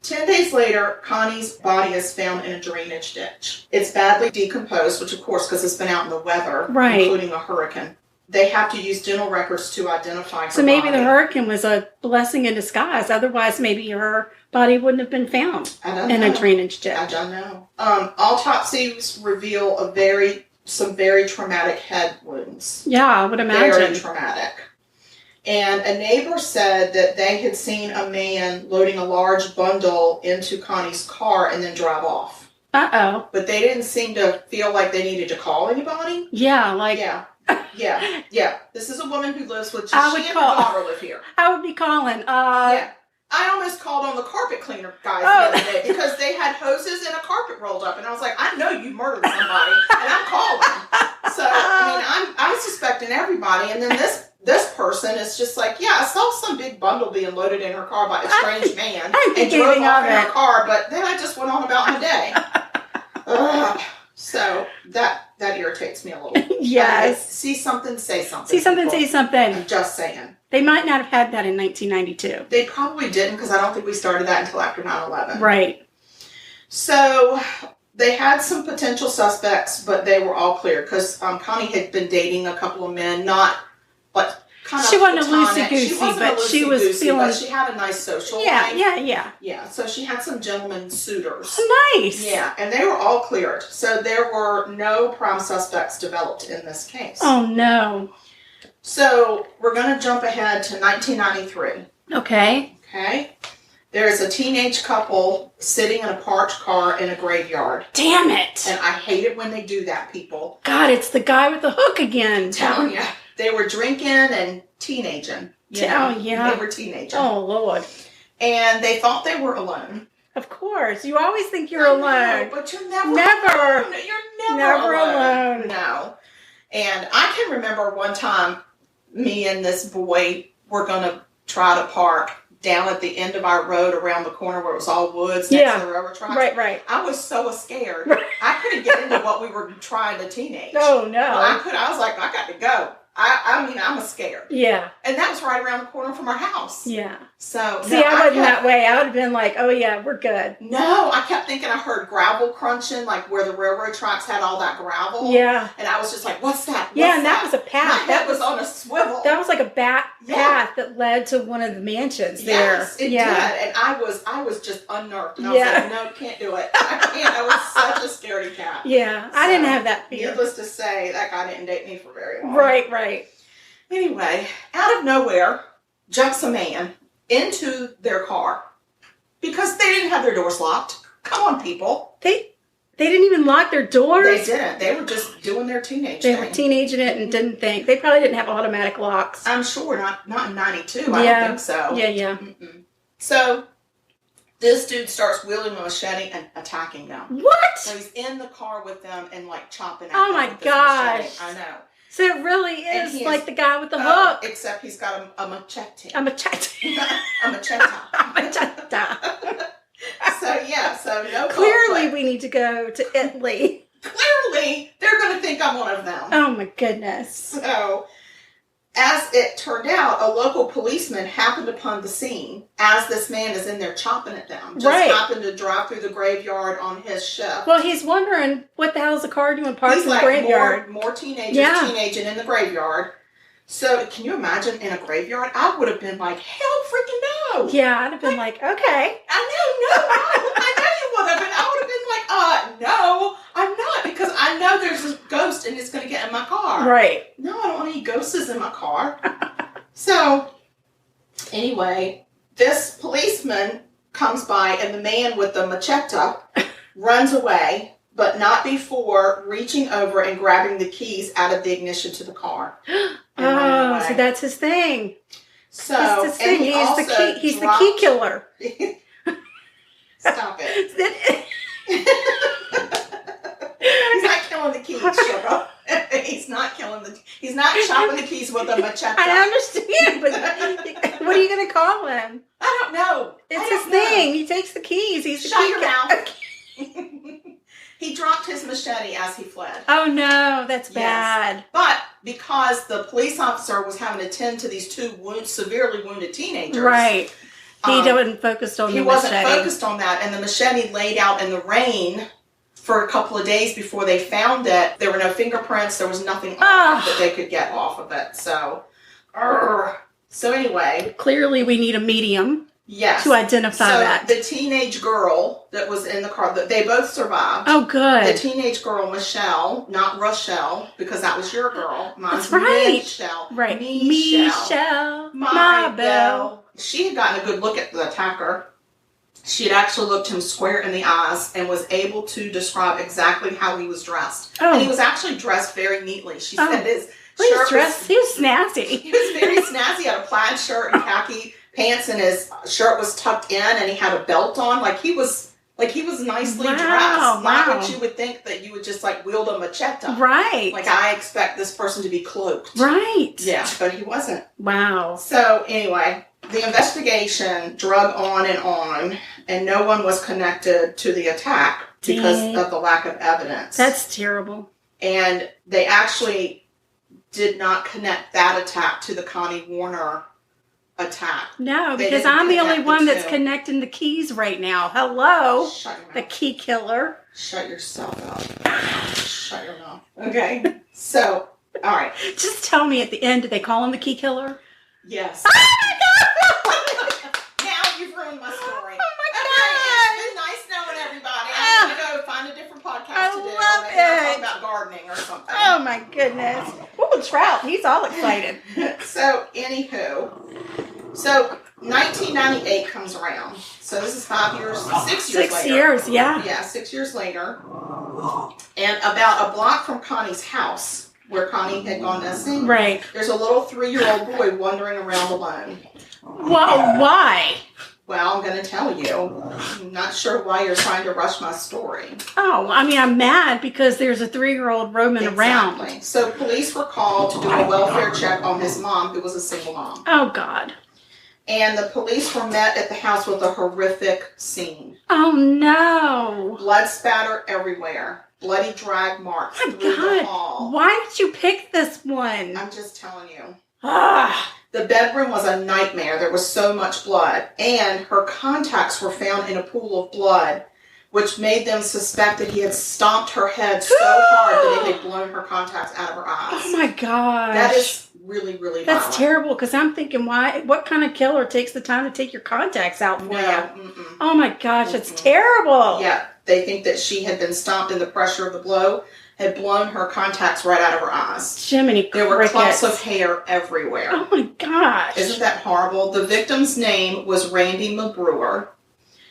10 days later, Connie's body is found in a drainage ditch. It's badly decomposed, which of course, because it's been out in the weather, including a hurricane. They have to use dental records to identify her So maybe body. the hurricane was a blessing in disguise. Otherwise, maybe her body wouldn't have been found in a drainage ditch. I don't know. Autopsies reveal some very traumatic head wounds. Yeah, I would imagine. Very traumatic. And a neighbor said that they had seen a man loading a large bundle into Connie's car and then drive off. Uh-oh. But they didn't seem to feel like they needed to call anybody. Yeah, like... Yeah. This is a woman who lives with... She and her daughter live here. I would be calling. Yeah. I almost called on the carpet cleaner guys the other day because they had hoses and a carpet rolled up. And I was like, I know you murdered somebody. And I'm calling. So, I mean, I'm suspecting everybody. And then this person is just like, yeah, I saw some big bundle being loaded in her car by a strange man and drove off in her car, but then I just went on about my day. So that irritates me a little. Yes. See something, say something. See something, say something. I'm just saying. They might not have had that in 1992. They probably didn't because I don't think we started that until after 9/11. Right. So they had some potential suspects, but they were all clear because Connie had been dating a couple of men, not like kind of. She wasn't a platonic. loosey-goosey, but she was feeling. But she had a nice social life. Yeah. So she had some gentlemen suitors. Nice. Yeah, and they were all cleared. So there were no prime suspects developed in this case. Oh no. So we're going to jump ahead to 1993. Okay. There's a teenage couple sitting in a parked car in a graveyard. Damn it. And I hate it when they do that, people. God, it's the guy with the hook again. I'm telling you. They were drinking and teenaging. Oh, yeah. They were teenaging. Oh, Lord. And they thought they were alone. Of course. You always think you're alone. But you're never alone. You're never alone. No. And I can remember one time me and this boy were going to try to park down at the end of our road around the corner where it was all woods next to the railroad tracks. Right. I was so scared. I couldn't get into what we were trying to teenage. Oh, no. I was like, I got to go. I'm scared. Yeah. And that was right around the corner from our house. Yeah. So see, I wasn't that way. I would have been like, oh yeah, we're good. No, I kept thinking I heard gravel crunching, like where the railroad tracks had all that gravel. Yeah. And I was just like, what's that? And that was a path. That was on a swivel. That was like a path that led to one of the mansions there. Yes, it did. And I was just unnerved. And I was like, no, can't do it. I can't. I was such a scaredy cat. Yeah. So, I didn't have that fear. Needless to say, that guy didn't date me for very long. Right. Anyway, out of nowhere, jumps a man into their car because they didn't have their doors locked. Come on, people. They didn't even lock their doors? They didn't. They were just doing their teenage thing. They were teenaging it and didn't think. They probably didn't have automatic locks. I'm sure. Not in 92. I don't think so. Yeah. Mm-mm. So this dude starts wielding a machete and attacking them. What? So he's in the car with them and like chopping at them. Oh my gosh. I know. So it really is like the guy with the hook. Except he's got a machete. A machete. A machete. So no. Clearly conflict. we need to go to Italy. Clearly they're going to think I'm one of them. Oh my goodness. So, as it turned out, a local policeman happened upon the scene as this man is in there chopping at them. Just happened to drive through the graveyard on his shift. Well, he's wondering what the hell is the car doing parked in the graveyard. More teenagers teenaging in the graveyard. So, can you imagine in a graveyard? I would have been like, hell freaking no. Yeah, I'd have been like, okay. I know you would have. And I would have been like, no, I'm not. Because I know there's a ghost and it's going to get in my car. Right. No, I don't want any ghosts in my car. So, anyway, this policeman comes by and the man with the machete runs away, but not before reaching over and grabbing the keys out of the ignition to it. Oh, so that's his thing. So that's his thing. He's the key killer. Stop it. He's not killing the keys, sugar. He's not chopping the keys with a machete. I understand, but what are you going to call him? I don't know. It's his thing. He takes the keys. He's the key killer. He dropped his machete as he fled. Oh, no. That's bad. But because the police officer was having to tend to these two severely wounded teenagers. Right. He wasn't focused on the machete. He wasn't focused on that. And the machete laid out in the rain for a couple of days before they found it. There were no fingerprints. There was nothing on it that they could get off of it. So anyway. Clearly, we need a medium. Yes. To identify that. The teenage girl that was in the car, they both survived. Oh, good. The teenage girl, Michelle, not Rochelle, because that was your girl. Mine's That's right. Michelle. Right. Michelle. My belle. She had gotten a good look at the attacker. She had actually looked him square in the eyes and was able to describe exactly how he was dressed. Oh. And he was actually dressed very neatly. She said his shirt he was snazzy. He was very snazzy. He had a plaid shirt and khaki pants, and his shirt was tucked in, and he had a belt on. He was nicely dressed. Not what you would think that you would just wield a machete. Right. I expect this person to be cloaked. Right. Yeah, but he wasn't. Wow. So anyway, the investigation drug on, and no one was connected to the attack because of the lack of evidence. That's terrible. And they actually did not connect that attack to the Connie Warner attack. No, because I'm the only one that's connecting the keys right now. Hello. Shut your mouth. The key killer. Shut yourself up. Shut your mouth. Okay. So, all right. Just tell me at the end, did they call him the key killer? Yes. Oh my God! Now you've ruined my story. Oh my God! It's been nice knowing everybody. I'm going to go find a different podcast to do. I love it. Talk about gardening or something. Oh my goodness. Oh, Trout, he's all excited. So, anywho. So, 1998 comes around. So, this is 6 years later. 6 years, yeah. Yeah, 6 years later. And about a block from Connie's house, where Connie had gone missing, right, there's a little 3-year-old boy wandering around alone. Well, why? Well, I'm going to tell you. I'm not sure why you're trying to rush my story. Oh, I mean, I'm mad because there's a 3-year-old roaming around. So, police were called to do a welfare check on his mom, who was a single mom. Oh, God. And the police were met at the house with a horrific scene. Oh, no. Blood spatter everywhere. Bloody drag marks through the hall. Why did you pick this one? I'm just telling you. Ah. The bedroom was a nightmare. There was so much blood. And her contacts were found in a pool of blood, which made them suspect that he had stomped her head so hard that it had blown her contacts out of her eyes. Oh, my gosh. That is really, really violent. That's terrible, because I'm thinking, what kind of killer takes the time to take your contacts out for you? Mm-mm. Oh, my gosh, that's terrible. Yeah, they think that she had been stomped and the pressure of the blow had blown her contacts right out of her eyes. Jiminy There were clumps of hair everywhere. Oh, my gosh. Isn't that horrible? The victim's name was Randy McBrewer,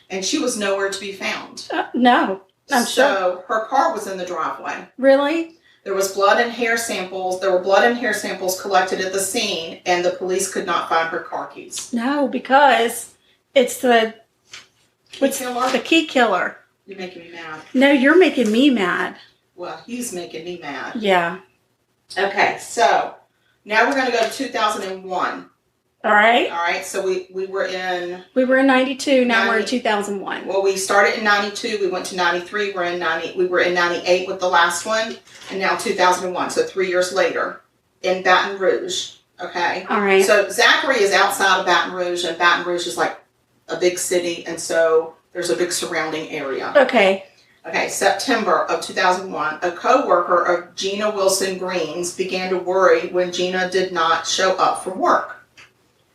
and she was nowhere to be found. No, I'm sure. So her car was in the driveway. Really? There was blood and hair samples. There were blood and hair samples collected at the scene, and the police could not find her car keys. No, because it's the key killer. You're making me mad. No, you're making me mad. Well, he's making me mad. Yeah. Okay, so now we're going to go to 2001. All right. All right, so we were in... We were in 92, now we're in 2001. Well, we started in 92, we went to 93, we were in 98 with the last one, and now 2001, so 3 years later, in Baton Rouge, okay? All right. So Zachary is outside of Baton Rouge, and Baton Rouge is like a big city, and so there's a big surrounding area. Okay. Okay, September of 2001, a co-worker of Gina Wilson Green's began to worry when Gina did not show up for work.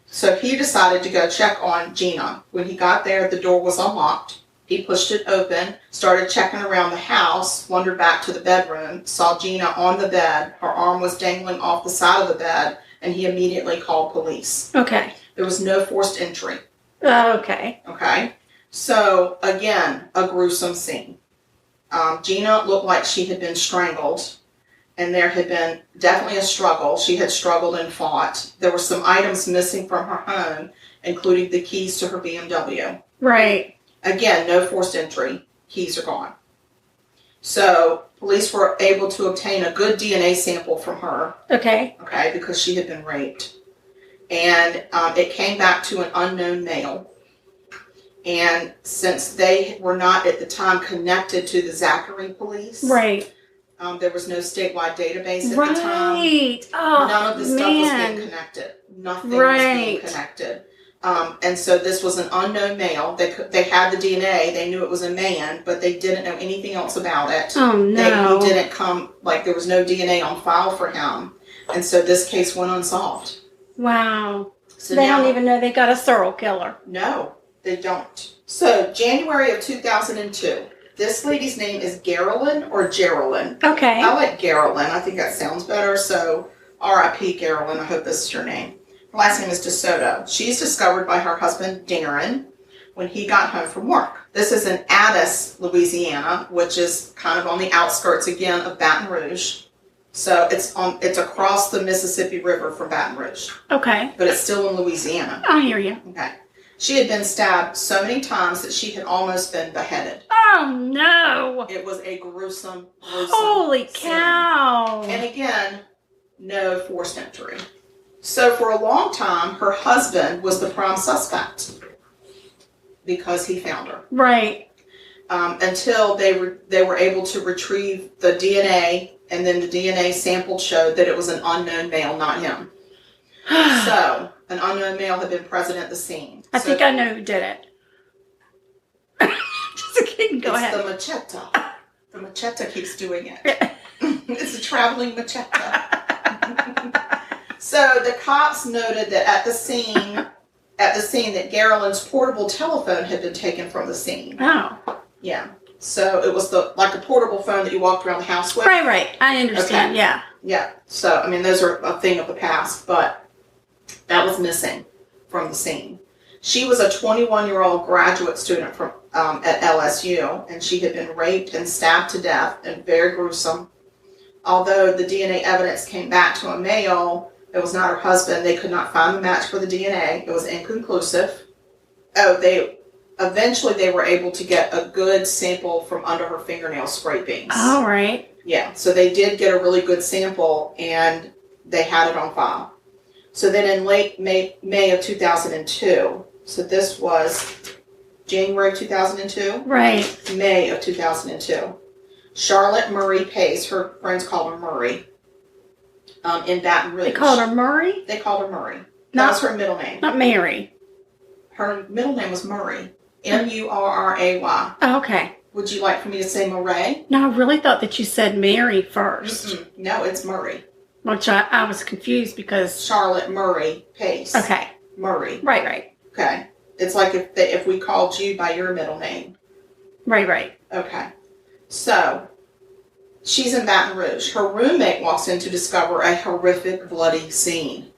So he decided to go check on Gina. When he got there, the door was unlocked. He pushed it open, started checking around the house, wandered back to the bedroom, saw Gina on the bed. Her arm was dangling off the side of the bed, and he immediately called police. Okay. There was no forced entry. Okay. Okay. So, again, a gruesome scene. Gina looked like she had been strangled, and there had been definitely a struggle. She had struggled and fought. There were some items missing from her home, including the keys to her BMW. Right. Again, no forced entry. Keys are gone. So, police were able to obtain a good DNA sample from her. Okay. Okay, because she had been raped. And it came back to an unknown male. And since they were not at the time connected to the Zachary police, right. There was no statewide database at the time. Right. Oh, none of this stuff was being connected. Nothing was being connected. And so this was an unknown male. They had the DNA. They knew it was a man, but they didn't know anything else about it. Oh, no. He didn't come, like there was no DNA on file for him. And so this case went unsolved. Wow. So they now, don't even know they got a serial killer. No, they don't. So January of 2002. This lady's name is Geraldine or Geraldine. Okay. I like Geraldine. I think that sounds better. So R.I.P. Geraldine. I hope this is your name. Her last name is DeSoto. She's discovered by her husband, Darren, when he got home from work. This is in Addis, Louisiana, which is kind of on the outskirts, again, of Baton Rouge. So it's across the Mississippi River from Baton Rouge. Okay. But it's still in Louisiana. I hear you. Okay. She had been stabbed so many times that she had almost been beheaded. Oh, no. It was a gruesome Holy cow. Scene. And again, no forced entry. So for a long time, her husband was the prime suspect because he found her. Right. Until they were able to retrieve the DNA, and then the DNA sample showed that it was an unknown male, not him. So an unknown male had been present at the scene. I think I know who did it. Just kidding. Go ahead. It's the machete. The machete keeps doing it. It's a traveling machete. So the cops noted that at the scene that Geraldine's portable telephone had been taken from the scene. Oh. Yeah. So it was like a portable phone that you walked around the house with. Right. I understand. Okay. Yeah. Yeah. So, I mean, those are a thing of the past, but that was missing from the scene. She was a 21-year-old graduate student from at LSU, and she had been raped and stabbed to death, and very gruesome. Although the DNA evidence came back to a male, it was not her husband. They could not find the match for the DNA. It was inconclusive. Eventually they were able to get a good sample from under her fingernail scrapings. All right. Yeah, so they did get a really good sample, and they had it on file. So then in late May of 2002, so this was January 2002? Right. May of 2002. Charlotte Murray Pace, her friends called her Murray, in Baton Rouge. They called her Murray? They called her Murray. That was her middle name. Not Mary. Her middle name was Murray. Murray. Oh, okay. Would you like for me to say Murray? No, I really thought that you said Mary first. Mm-mm. No, it's Murray. Which I was confused because... Charlotte Murray Pace. Okay. Murray. Right. Okay. It's like if we called you by your middle name. Right. Okay. So, she's in Baton Rouge. Her roommate walks in to discover a horrific bloody scene.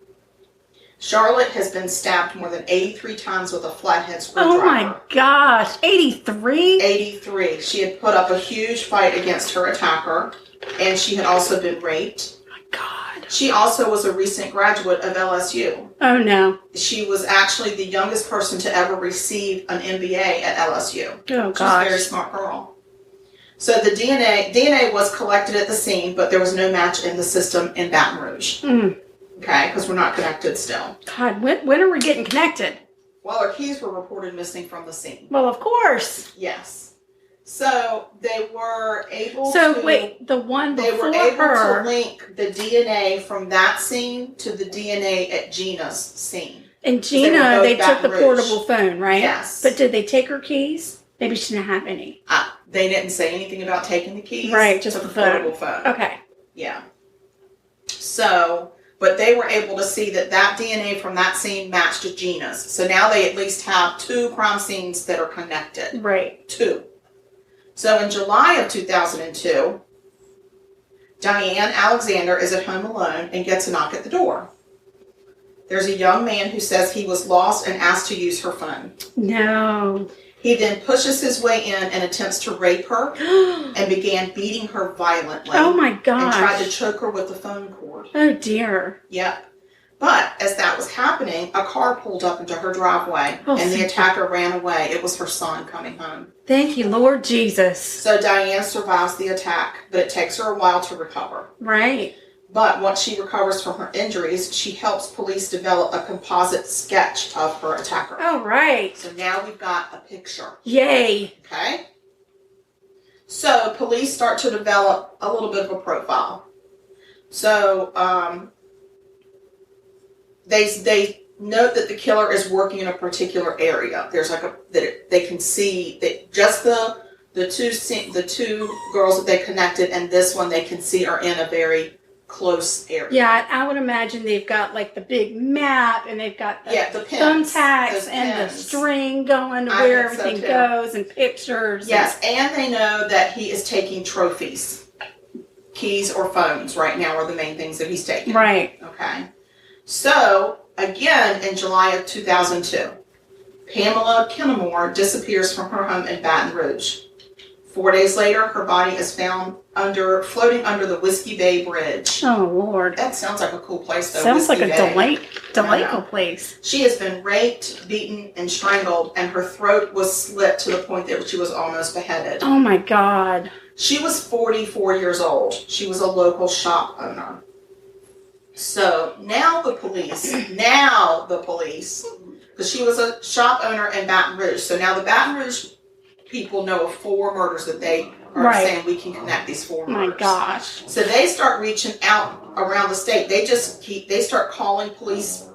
Charlotte has been stabbed more than 83 times with a flathead screwdriver. Oh my gosh, 83? 83. She had put up a huge fight against her attacker, and she had also been raped. Oh my God. She also was a recent graduate of LSU. Oh no. She was actually the youngest person to ever receive an MBA at LSU. Oh gosh. She's a very smart girl. So the DNA was collected at the scene, but there was no match in the system in Baton Rouge. Mm. Okay, because we're not connected still. God, when are we getting connected? Well, her keys were reported missing from the scene. Well, of course. Yes. So they were able wait, the one before they were able her... to link the DNA from that scene to the DNA at Gina's scene. And Gina, they took the portable phone, right? Yes. But did they take her keys? Maybe she didn't have any. They didn't say anything about taking the keys. Right, just the portable phone. Okay. Yeah. So... But they were able to see that DNA from that scene matched to Gina's. So now they at least have 2 crime scenes that are connected. Right. 2. So in July of 2002, Diane Alexander is at home alone and gets a knock at the door. There's a young man who says he was lost and asked to use her phone. No. He then pushes his way in and attempts to rape her and began beating her violently. Oh my gosh. And tried to choke her with the phone cord. Oh dear. Yep. But as that was happening, a car pulled up into her driveway and the attacker ran away. It was her son coming home. Thank you, Lord Jesus. So Diane survives the attack, but it takes her a while to recover. Right. But once she recovers from her injuries, she helps police develop a composite sketch of her attacker. All right. So now we've got a picture. Yay. Okay. So police start to develop a little bit of a profile. So they note that the killer is working in a particular area. There's like they can see that just the two girls that they connected and this one they can see are in a very close area. Yeah, I would imagine they've got like the big map and they've got the pins, thumbtacks and the string going to where everything goes and pictures. Yes, and they know that he is taking trophies. Keys or phones right now are the main things that he's taking. Right. Okay. So, again, in July of 2002, Pamela Kinnemore disappears from her home in Baton Rouge. 4 days later, her body is found floating under the Whiskey Bay Bridge. Oh, Lord. That sounds like a cool place, though. Sounds Whiskey like a Bay. delightful place. She has been raped, beaten, and strangled, and her throat was slit to the point that she was almost beheaded. Oh, my God. She was 44 years old. She was a local shop owner. So now the police, because she was a shop owner in Baton Rouge. So now the Baton Rouge people know of 4 murders that they are saying we can connect these 4 murders. My gosh. So they start reaching out around the state. They start calling police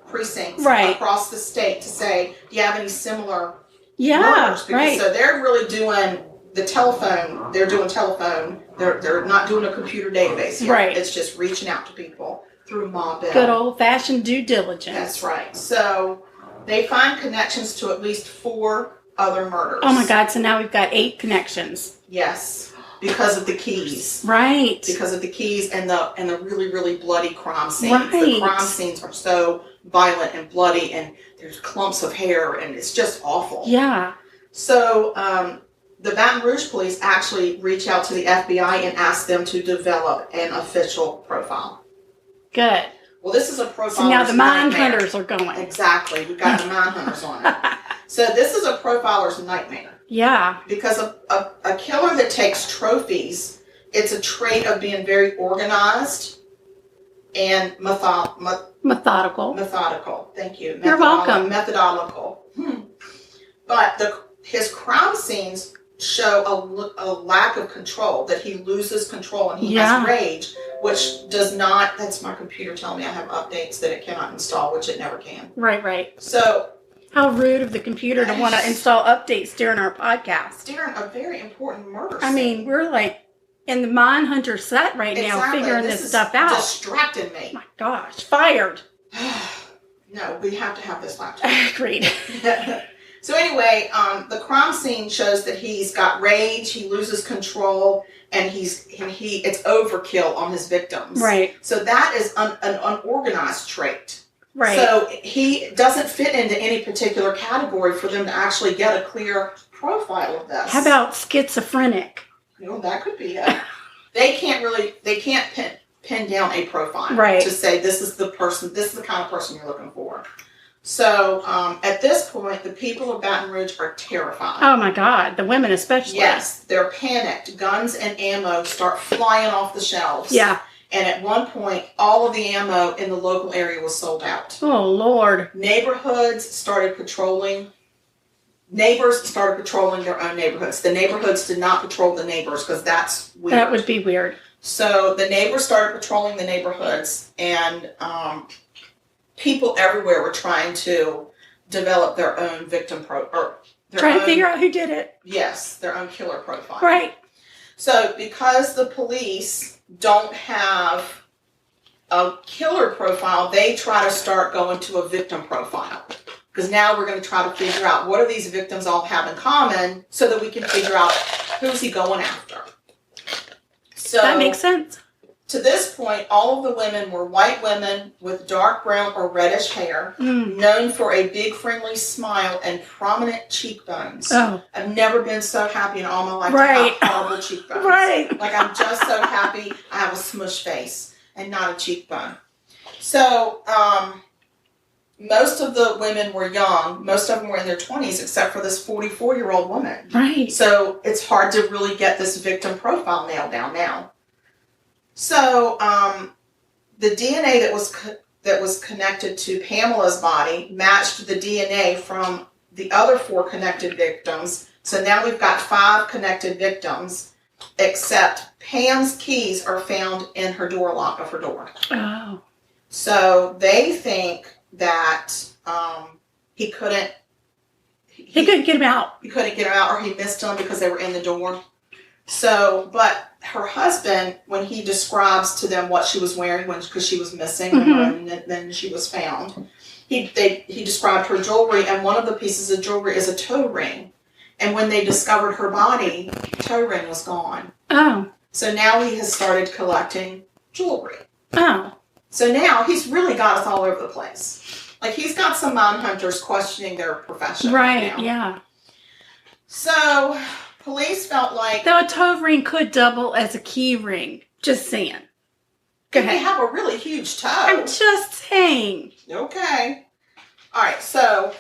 precincts across the state to say, do you have any similar murders? Because, so they're really doing the telephone. They're doing telephone. They're not doing a computer database yet. Right. It's just reaching out to people through mob bill. Good old-fashioned due diligence. That's right. So they find connections to at least 4 other murders. Oh my God, so now we've got 8 connections. Yes, because of the keys. Right. Because of the keys and the really, really bloody crime scenes. Right. The crime scenes are so violent and bloody and there's clumps of hair and it's just awful. Yeah. So the Baton Rouge police actually reach out to the FBI and ask them to develop an official profile. Good. Well, this is a profile. So now the mine hunters are going. Exactly. We've got the mine hunters on it. So this is a profiler's nightmare. Yeah. Because a killer that takes trophies, it's a trait of being very organized and methodical. Thank you. You're welcome. Methodological. But his crime scenes show a lack of control, that he loses control and he has rage, which does not, that's my computer telling me I have updates that it cannot install, which it never can. Right. So, how rude of the computer to want to install updates during our podcast. During a very important murder scene. I mean, we're like in the mine hunter set right now figuring this stuff out. Distracted me. Oh my gosh, fired. No, we have to have this laptop. Agreed. So anyway, the crime scene shows that he's got rage, he loses control, and it's overkill on his victims. Right. So that is an unorganized trait. Right. So he doesn't fit into any particular category for them to actually get a clear profile of this. How about schizophrenic? That could be it. They can't pin down a profile to say this is the kind of person you're looking for. So at this point, the people of Baton Rouge are terrified. Oh my God, the women especially. Yes, they're panicked. Guns and ammo start flying off the shelves. Yeah. And at one point, all of the ammo in the local area was sold out. Oh, Lord. Neighbors started patrolling their own neighborhoods. The neighborhoods did not patrol the neighbors because that's weird. That would be weird. So the neighbors started patrolling the neighborhoods, and people everywhere were trying to develop their own victim trying to figure out who did it. Yes, their own killer profile. Right. So because the police don't have a killer profile, they try to start going to a victim profile. Because now we're going to try to figure out what do these victims all have in common so that we can figure out who's he going after. So that makes sense. To this point, all of the women were white women with dark brown or reddish hair, known for a big friendly smile and prominent cheekbones. Oh. I've never been so happy in all my life to have horrible cheekbones. Right. Like I'm just so happy I have a smush face and not a cheekbone. So, most of the women were young. Most of them were in their 20s, except for this 44-year-old woman. Right. So it's hard to really get this victim profile nailed down now. So the DNA that was connected to Pamela's body matched the DNA from the other 4 connected victims. So now we've got 5 connected victims, except Pam's keys are found in her door lock of her door. Oh. So they think that he couldn't get them out. He couldn't get them out, or he missed them because they were in the door. So, but her husband, when he describes to them what she was wearing, because she was missing, and then she was found, he described her jewelry, and one of the pieces of jewelry is a toe ring. And when they discovered her body, the toe ring was gone. Oh. So now he has started collecting jewelry. Oh. So now he's really got us all over the place. Like, he's got some mine hunters questioning their profession. Right, yeah. So police felt like... Though a toe ring could double as a key ring. Just saying. Go ahead. They have a really huge toe. I'm just saying. Okay. All right, so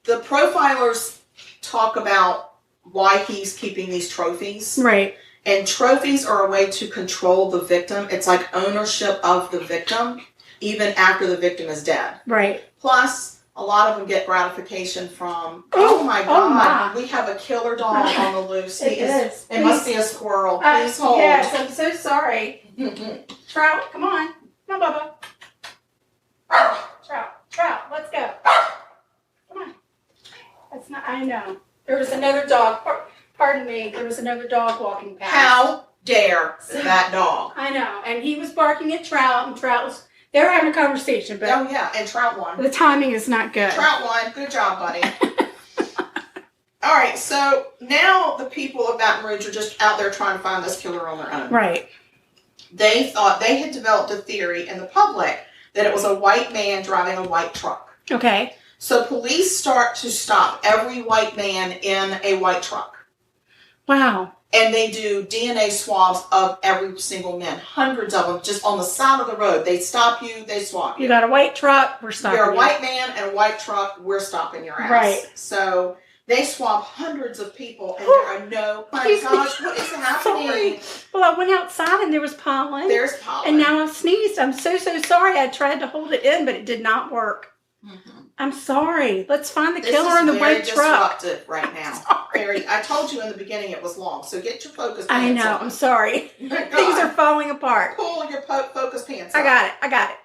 the profilers talk about why he's keeping these trophies. Right. And trophies are a way to control the victim. It's like ownership of the victim, even after the victim is dead. Right. Plus, a lot of them get gratification from, oh my God, we have a killer dog on the loose. It must be a squirrel. Please hold. Yes, I'm so sorry. Trout, come on. Come on, Bubba. Trout, let's go. Come on. That's not, I know. There was another dog. Pardon me, there was another dog walking past. How dare that dog? I know, and he was barking at Trout, and Trout was, they were having a conversation, but... Oh, yeah, and Trout won. The timing is not good. Trout won. Good job, buddy. All right, so now the people of Baton Rouge are just out there trying to find this killer on their own. Right. They thought they had developed a theory in the public that it was a white man driving a white truck. Okay. So police start to stop every white man in a white truck. Wow. And they do DNA swabs of every single man. Hundreds of them just on the side of the road. They stop you, they swab you. You got a white truck, we're stopping you. You're a white man and a white truck, we're stopping your ass. Right. So they swab hundreds of people and there are no, my gosh, what is happening? Sorry. Well, I went outside and there was pollen. There's pollen. And now I've sneezed. I'm so sorry. I tried to hold it in, but it did not work. Mm-hmm. I'm sorry. Let's find the killer in the white truck. This is very disruptive right now. Very. I told you in the beginning it was long, so get your focus pants I know. on. I'm sorry. Things are falling apart. Pull your focus pants I got it.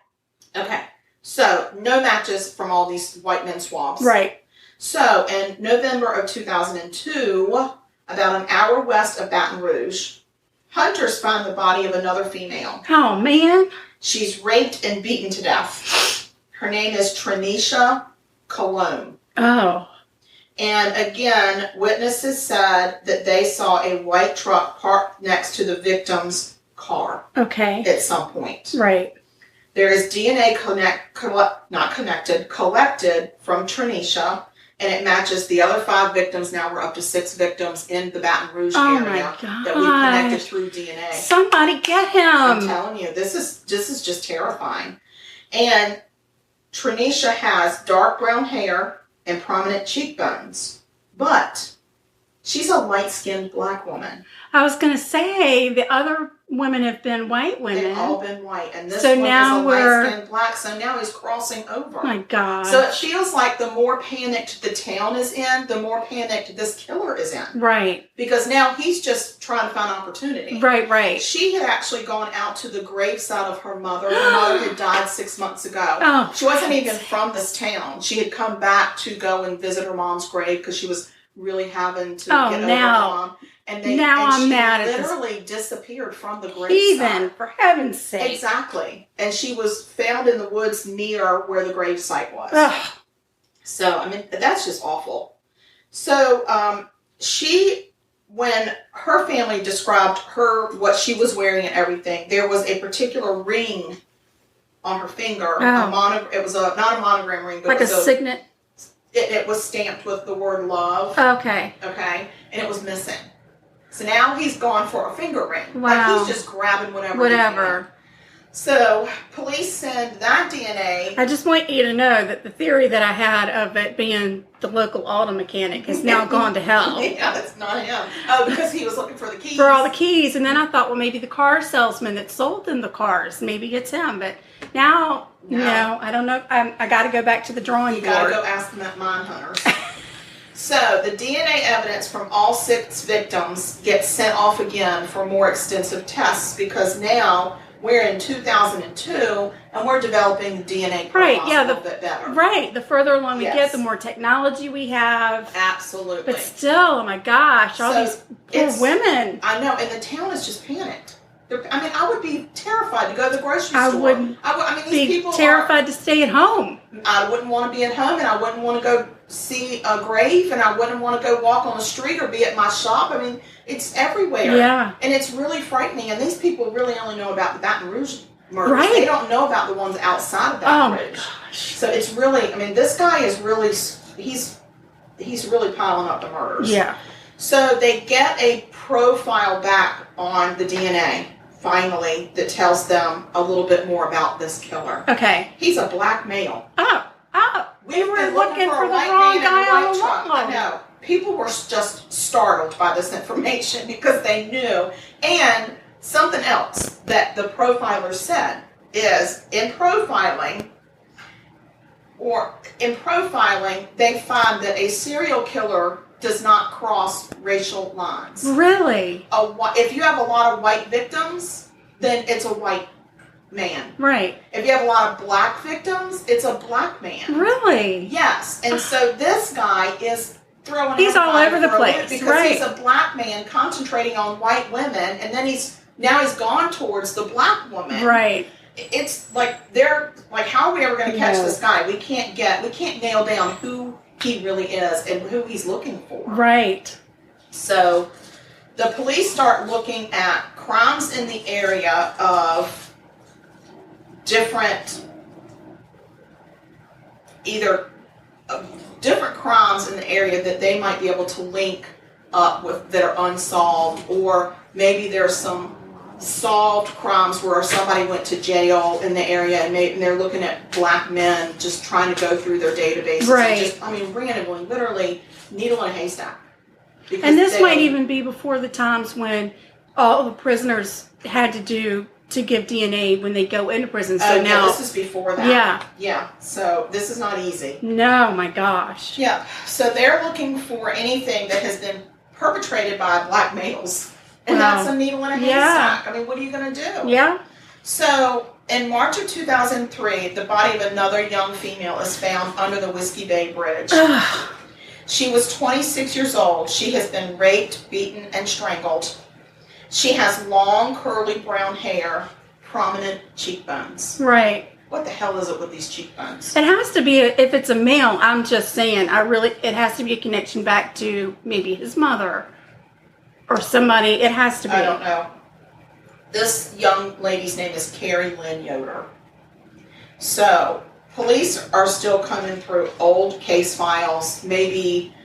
Okay. So, no matches from all these white men swabs. Right. So, in November of 2002, about an hour west of Baton Rouge, hunters find the body of another female. Oh, man. She's raped and beaten to death. Her name is Trenisha Cologne. Oh. And again, witnesses said that they saw a white truck parked next to the victim's car. Okay. At some point. Right. There is DNA collected from Trenisha, and it matches the other 5 victims. Now we're up to 6 victims in the Baton Rouge area that we've connected through DNA. Somebody get him. I'm telling you, this is just terrifying. And Trenisha has dark brown hair and prominent cheekbones, but she's a light-skinned black woman. I was going to say, the other women have been white women. They've all been white, and this one is a light-skinned black, so now he's crossing over. My God. So it feels like the more panicked the town is in, the more panicked this killer is in. Right. Because now he's just trying to find opportunity. Right. She had actually gone out to the graveside of her mother. Her mother had died 6 months ago. Oh, she wasn't even from this town. She had come back to go and visit her mom's grave because she was really having to get over her mom. And I'm mad at this. She literally disappeared from the graveside. Heathen, for heaven's sake. Exactly. And she was found in the woods near where the gravesite was. Ugh. So, I mean, that's just awful. So, when her family described what she was wearing and everything, there was a particular ring on her finger. Oh. It was not a monogram ring, but like a signet? It was stamped with the word love. Okay. Okay. And it was missing. So now he's gone for a finger ring. Wow. Like he's just grabbing whatever. So police send that DNA. I just want you to know that the theory that I had of it being the local auto mechanic has now gone to hell. Yeah, that's not him. Oh, because he was looking for the keys. For all the keys. And then I thought, well, maybe the car salesman that sold them the cars, maybe it's him. But now, no, I don't know. I got to go back to the drawing board. You got to go ask them at Mine Hunters. So the DNA evidence from all 6 victims gets sent off again for more extensive tests because now we're in 2002 and we're developing DNA profiles a little bit better. Right. The further along we get, the more technology we have. Absolutely. But still, oh my gosh, all these poor women. I know, and the town is just panicked. I would be terrified to go to the grocery store. I wouldn't these people terrified to stay at home. I wouldn't want to be at home, and I wouldn't want to go see a grave, and I wouldn't want to go walk on the street or be at my shop. I mean, it's everywhere. Yeah. And it's really frightening, and these people really only know about the Baton Rouge murders. Right. They don't know about the ones outside of Baton Rouge. Gosh. So it's really, this guy is really, he's really piling up the murders. Yeah. So they get a profile back on the DNA, finally, that tells them a little bit more about this killer. Okay. He's a black male. We were looking for the wrong guy on the truck. I know. People were just startled by this information because they knew. And something else that the profiler said is in profiling, they find that a serial killer does not cross racial lines. Really? If you have a lot of white victims, then it's a white man. Right. If you have a lot of black victims, it's a black man. Really? Yes. And so this guy is he's all over the place, because he's a black man concentrating on white women, and then he's gone towards the black woman. Right. It's like they're like, how are we ever going to catch this guy? We can't nail down who he really is and who he's looking for. Right. So the police start looking at crimes in the area of different crimes in the area that they might be able to link up with that are unsolved, or maybe there's some solved crimes where somebody went to jail in the area, and they're looking at black men just trying to go through their databases. Right. Randomly, literally needle in a haystack. And this might even be before the times when all the prisoners had to give DNA when they go into prison. So now this is before that. Yeah. Yeah. So this is not easy. No, my gosh. Yeah. So they're looking for anything that has been perpetrated by black males. And that's a needle in a haystack. What are you going to do? Yeah. So in March of 2003, the body of another young female is found under the Whiskey Bay Bridge. She was 26 years old. She has been raped, beaten, and strangled. She has long, curly brown hair, prominent cheekbones. Right. What the hell is it with these cheekbones? It has to be, if it's a male, I'm just saying, it has to be a connection back to maybe his mother or somebody. It has to be. I don't know. This young lady's name is Carrie Lynn Yoder. So, police are still coming through old case files, maybe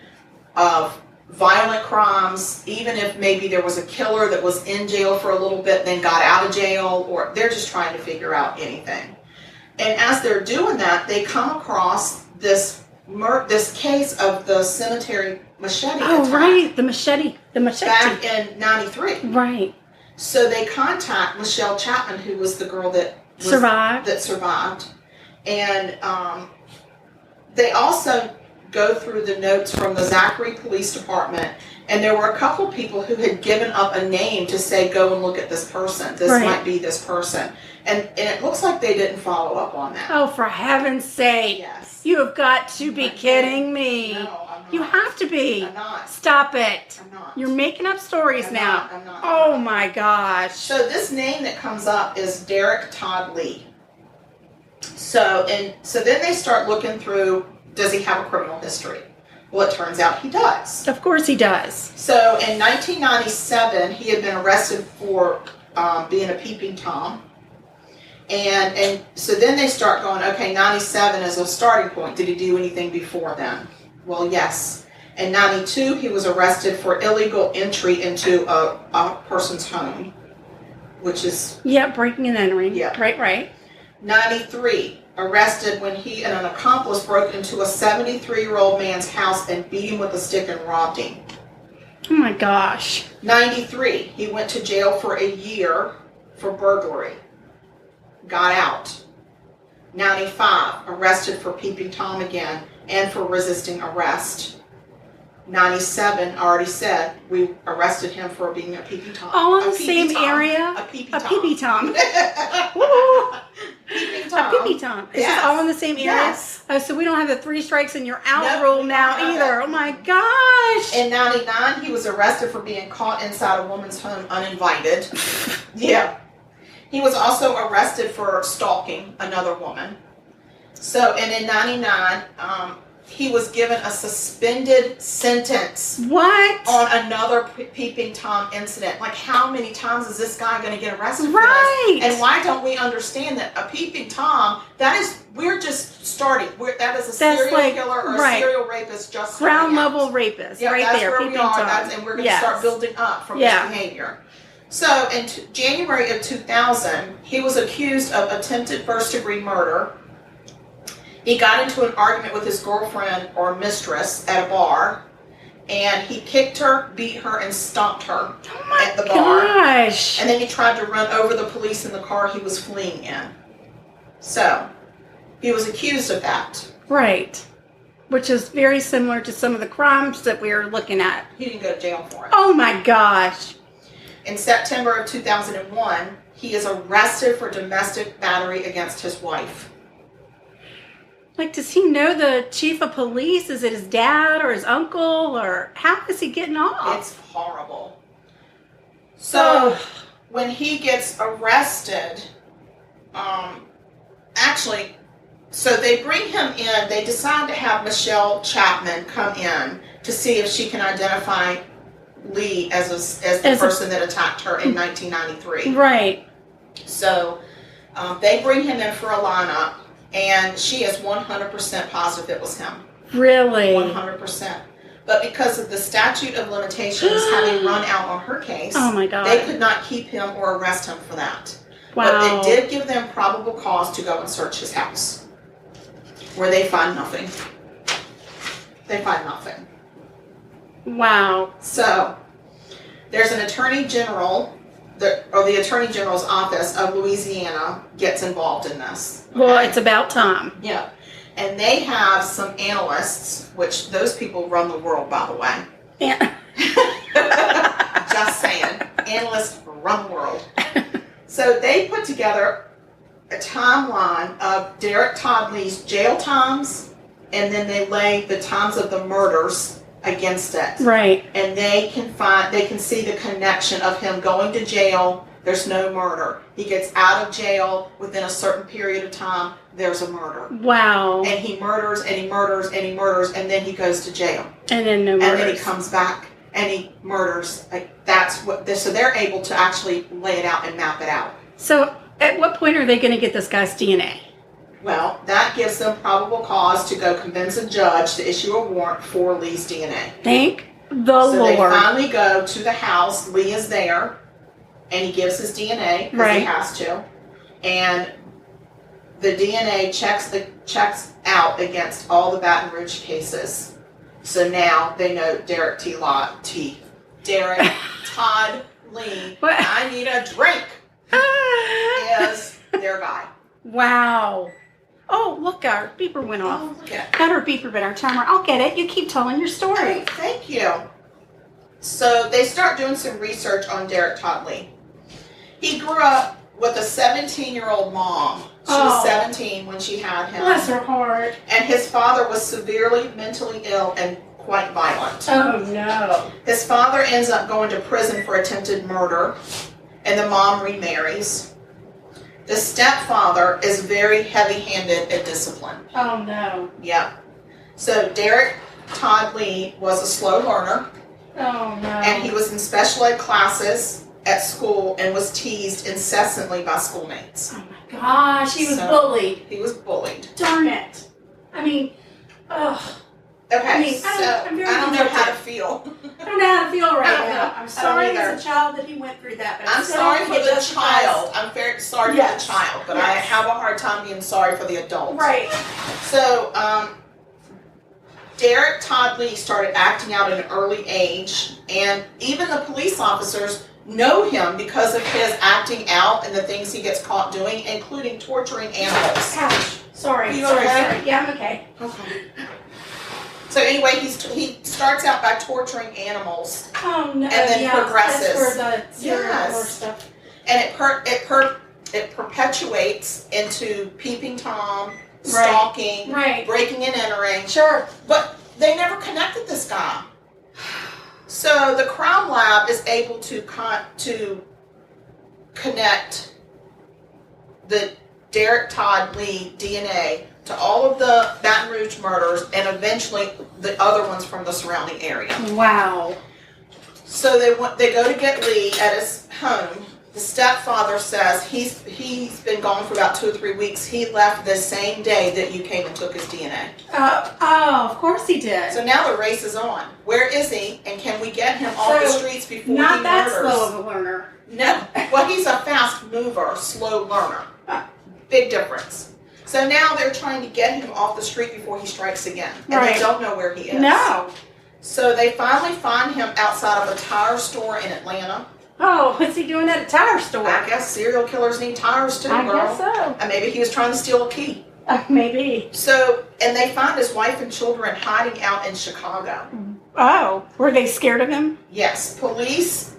of violent crimes, even if maybe there was a killer that was in jail for a little bit, then got out of jail, or they're just trying to figure out anything. And as they're doing that, they come across this case of the cemetery machete attack. Oh, right, the machete. Back in 93. Right. So they contact Michelle Chapman, who was the girl that survived. And they also go through the notes from the Zachary Police Department, and there were a couple people who had given up a name to say, go and look at this person. This might be this person. And it looks like they didn't follow up on that. Oh, for heaven's sake. Yes. You have got to be kidding me. No, I'm not. You have to be. I'm not. Stop it. I'm not. You're making up stories now. I'm not. Oh, my gosh. So this name that comes up is Derek Todd Lee. So then they start looking through, does he have a criminal history? Well, it turns out he does. Of course he does. So in 1997, he had been arrested for being a peeping Tom. And so then they start going, okay, 97 is a starting point. Did he do anything before then? Well, yes. In 92, he was arrested for illegal entry into a person's home. which is... Yeah, breaking and entering. Yeah. Right. 93, arrested when he and an accomplice broke into a 73-year-old man's house and beat him with a stick and robbed him. Oh my gosh. 93, he went to jail for a year for burglary. Got out. 95, arrested for peeping Tom again and for resisting arrest. 97, I already said, we arrested him for being a peeping Tom. All in the same area? A peeping Tom. A peepee Tom. Peeping Tom. A peepee Tom. Is this all in the same area? Yes. Oh, so we don't have the 3 strikes and you're out Nope, rule we now don't have either. it. Oh my gosh. In 99, he was arrested for being caught inside a woman's home uninvited. Yeah. He was also arrested for stalking another woman. So, and in 99, he was given a suspended sentence. What? On another peeping Tom incident. Like, how many times is this guy going to get arrested Right. for this? And why don't we understand that a peeping Tom, we're just starting. That is a serial killer or a serial rapist just ground level rapist. Yeah, right that's there. where Peeping we are. Tom. And we're going to start building up from this behavior. So, in January of 2000, he was accused of attempted first-degree murder. He got into an argument with his girlfriend or mistress at a bar, and he kicked her, beat her, and stomped her at the bar. Gosh. And then he tried to run over the police in the car he was fleeing in. So, he was accused of that. Right. Which is very similar to some of the crimes that we are looking at. He didn't go to jail for it. Oh my gosh. In September of 2001, he is arrested for domestic battery against his wife. Like, does he know the chief of police? Is it his dad or his uncle? Or how is he getting off? It's horrible. So, when he gets arrested, so they bring him in. They decide to have Michelle Chapman come in to see if she can identify Lee as the person that attacked her in 1993. Right. So, they bring him in for a lineup. And she is 100% positive it was him. Really? 100%. But because of the statute of limitations having run out on her case, oh my God, they could not keep him or arrest him for that. Wow. But it did give them probable cause to go and search his house, where they find nothing. They find nothing. Wow. So, there's an attorney general... the Attorney General's office of Louisiana gets involved in this. Okay? Well, it's about time. Yeah. And they have some analysts, which those people run the world, by the way. Yeah. Just saying. Analysts run the world. So they put together a timeline of Derek Todd Lee's jail times, and then they lay the times of the murders against it. Right. And they can see the connection of him going to jail, there's no murder. He gets out of jail within a certain period of time, there's a murder. Wow. And he murders and he murders and he murders, and then he goes to jail. And then no murders. And then he comes back and he murders. So they're able to actually lay it out and map it out. So at what point are they going to get this guy's DNA? Well, that gives them probable cause to go convince a judge to issue a warrant for Lee's DNA. Thank the Lord. So they finally go to the house. Lee is there, and he gives his DNA because he has to. And the DNA checks out against all the Baton Rouge cases. So now they know Derek Todd Lee. What? I need a drink. Is their guy. Wow. Oh, look, our beeper went off. Oh, look at it. Not our beeper, but our timer. I'll get it. You keep telling your story. Oh, thank you. So they start doing some research on Derek Todd Lee. He grew up with a 17-year-old mom. She was 17 when she had him. Bless her heart. And his father was severely mentally ill and quite violent. Oh, no. His father ends up going to prison for attempted murder, and the mom remarries. The stepfather is very heavy-handed at discipline. Oh, no. Yeah. So Derek Todd Lee was a slow learner. Oh, no. And he was in special ed classes at school and was teased incessantly by schoolmates. Oh, my gosh. He was bullied. He was bullied. Darn it. I mean, ugh. Okay, I'm very I don't know how to conflicted. feel. I don't know how to feel right I don't now. know. I'm sorry either. as a child that he went through that, but I'm sorry for the child. I'm very sorry for the child, but I have a hard time being sorry for the adult. Right. So, Derek Todd Lee started acting out at an early age, and even the police officers know him because of his acting out and the things he gets caught doing, including torturing animals. Ouch. Sorry. You Sorry. okay? Sorry. Yeah, I'm okay. Okay. So anyway, he starts out by torturing animals. Oh no! And then progresses. That's for the serial killer stuff. And it perpetuates into peeping Tom, stalking, breaking and entering. Sure. But they never connected this guy. So the crime lab is able to connect the Derek Todd Lee DNA to all of the Baton Rouge murders and eventually the other ones from the surrounding area. Wow. So they go to get Lee at his home. The stepfather says he's been gone for about 2 or 3 weeks. He left the same day that you came and took his DNA. Of course he did. So now the race is on. Where is he? And can we get him off the streets before he murders? Not that slow of a learner. No. Well, he's a fast mover, slow learner. Big difference. So now they're trying to get him off the street before he strikes again. And they don't know where he is. No. So they finally find him outside of a tire store in Atlanta. Oh, what's he doing at a tire store? I guess serial killers need tires too, girl. I guess so. And maybe he was trying to steal a key. Maybe. So, and they find his wife and children hiding out in Chicago. Oh, were they scared of him? Yes. Police,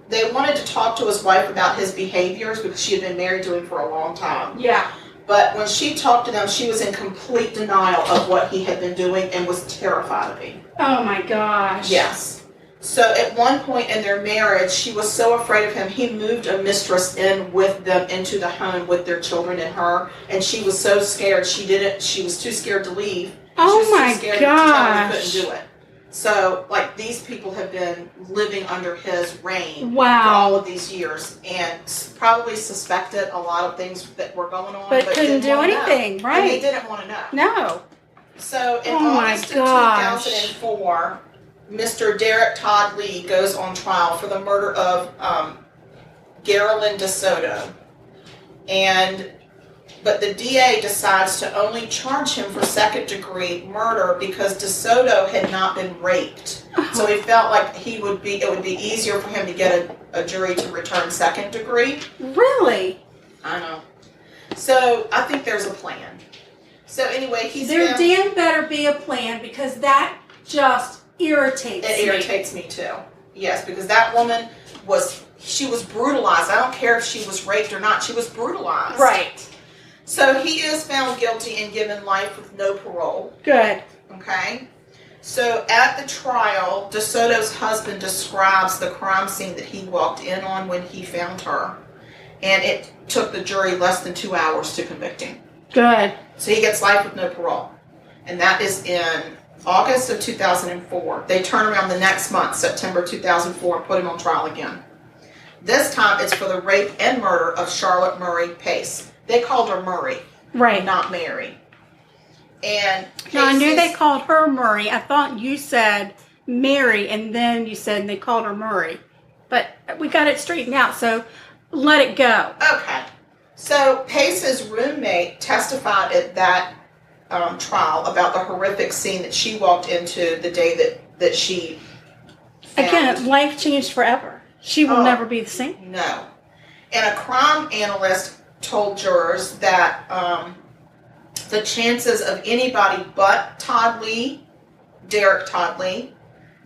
they wanted to talk to his wife about his behaviors because she had been married to him for a long time. Yeah. But when she talked to them, she was in complete denial of what he had been doing and was terrified of him. Oh my gosh. Yes. So at one point in their marriage, she was so afraid of him, he moved a mistress in with them into the home with their children and her, and she was so scared she was too scared to leave. Oh she was my too scared gosh. to tell him he couldn't do it. So, like, these people have been living under his reign for all of these years and probably suspected a lot of things that were going on. But couldn't do anything, right? And they didn't want to know. No. So, in August of 2004, Mr. Derek Todd Lee goes on trial for the murder of Garland DeSoto. But the DA decides to only charge him for second-degree murder because DeSoto had not been raped. So he felt like it would be easier for him to get a jury to return second degree. Really? I know. So I think there's a plan. So anyway, There damn better be a plan because that just irritates me. It irritates me too. Yes, because that woman was brutalized. I don't care if she was raped or not. She was brutalized. Right. So he is found guilty and given life with no parole. Good. Okay. So at the trial, DeSoto's husband describes the crime scene that he walked in on when he found her. And it took the jury less than 2 hours to convict him. Good. So he gets life with no parole. And that is in August of 2004. They turn around the next month, September 2004, and put him on trial again. This time it's for the rape and murder of Charlotte Murray Pace. They called her Murray, right? Not Mary. And now, I knew they called her Murray. I thought you said Mary, and then you said they called her Murray. But we got it straightened out, so let it go. Okay. So Pace's roommate testified at that trial about the horrific scene that she walked into the day that she found. Again, life changed forever. She will never be the same. No. And a crime analyst told jurors that the chances of anybody but Derek Todd Lee,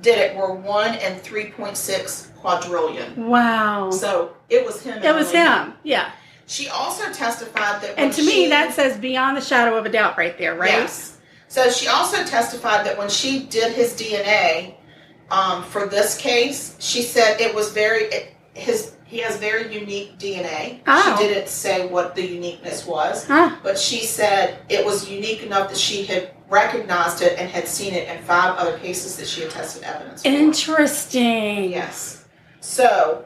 did it were 1 in 3.6 quadrillion. Wow. So it was him. It was him, yeah. She also testified that and to me, that says beyond the shadow of a doubt right there, right? Yes. So she also testified that when she did his DNA for this case, she said it was he has very unique DNA. Oh. She didn't say what the uniqueness was, but she said it was unique enough that she had recognized it and had seen it in 5 other cases that she had tested evidence for. Interesting. Yes. So,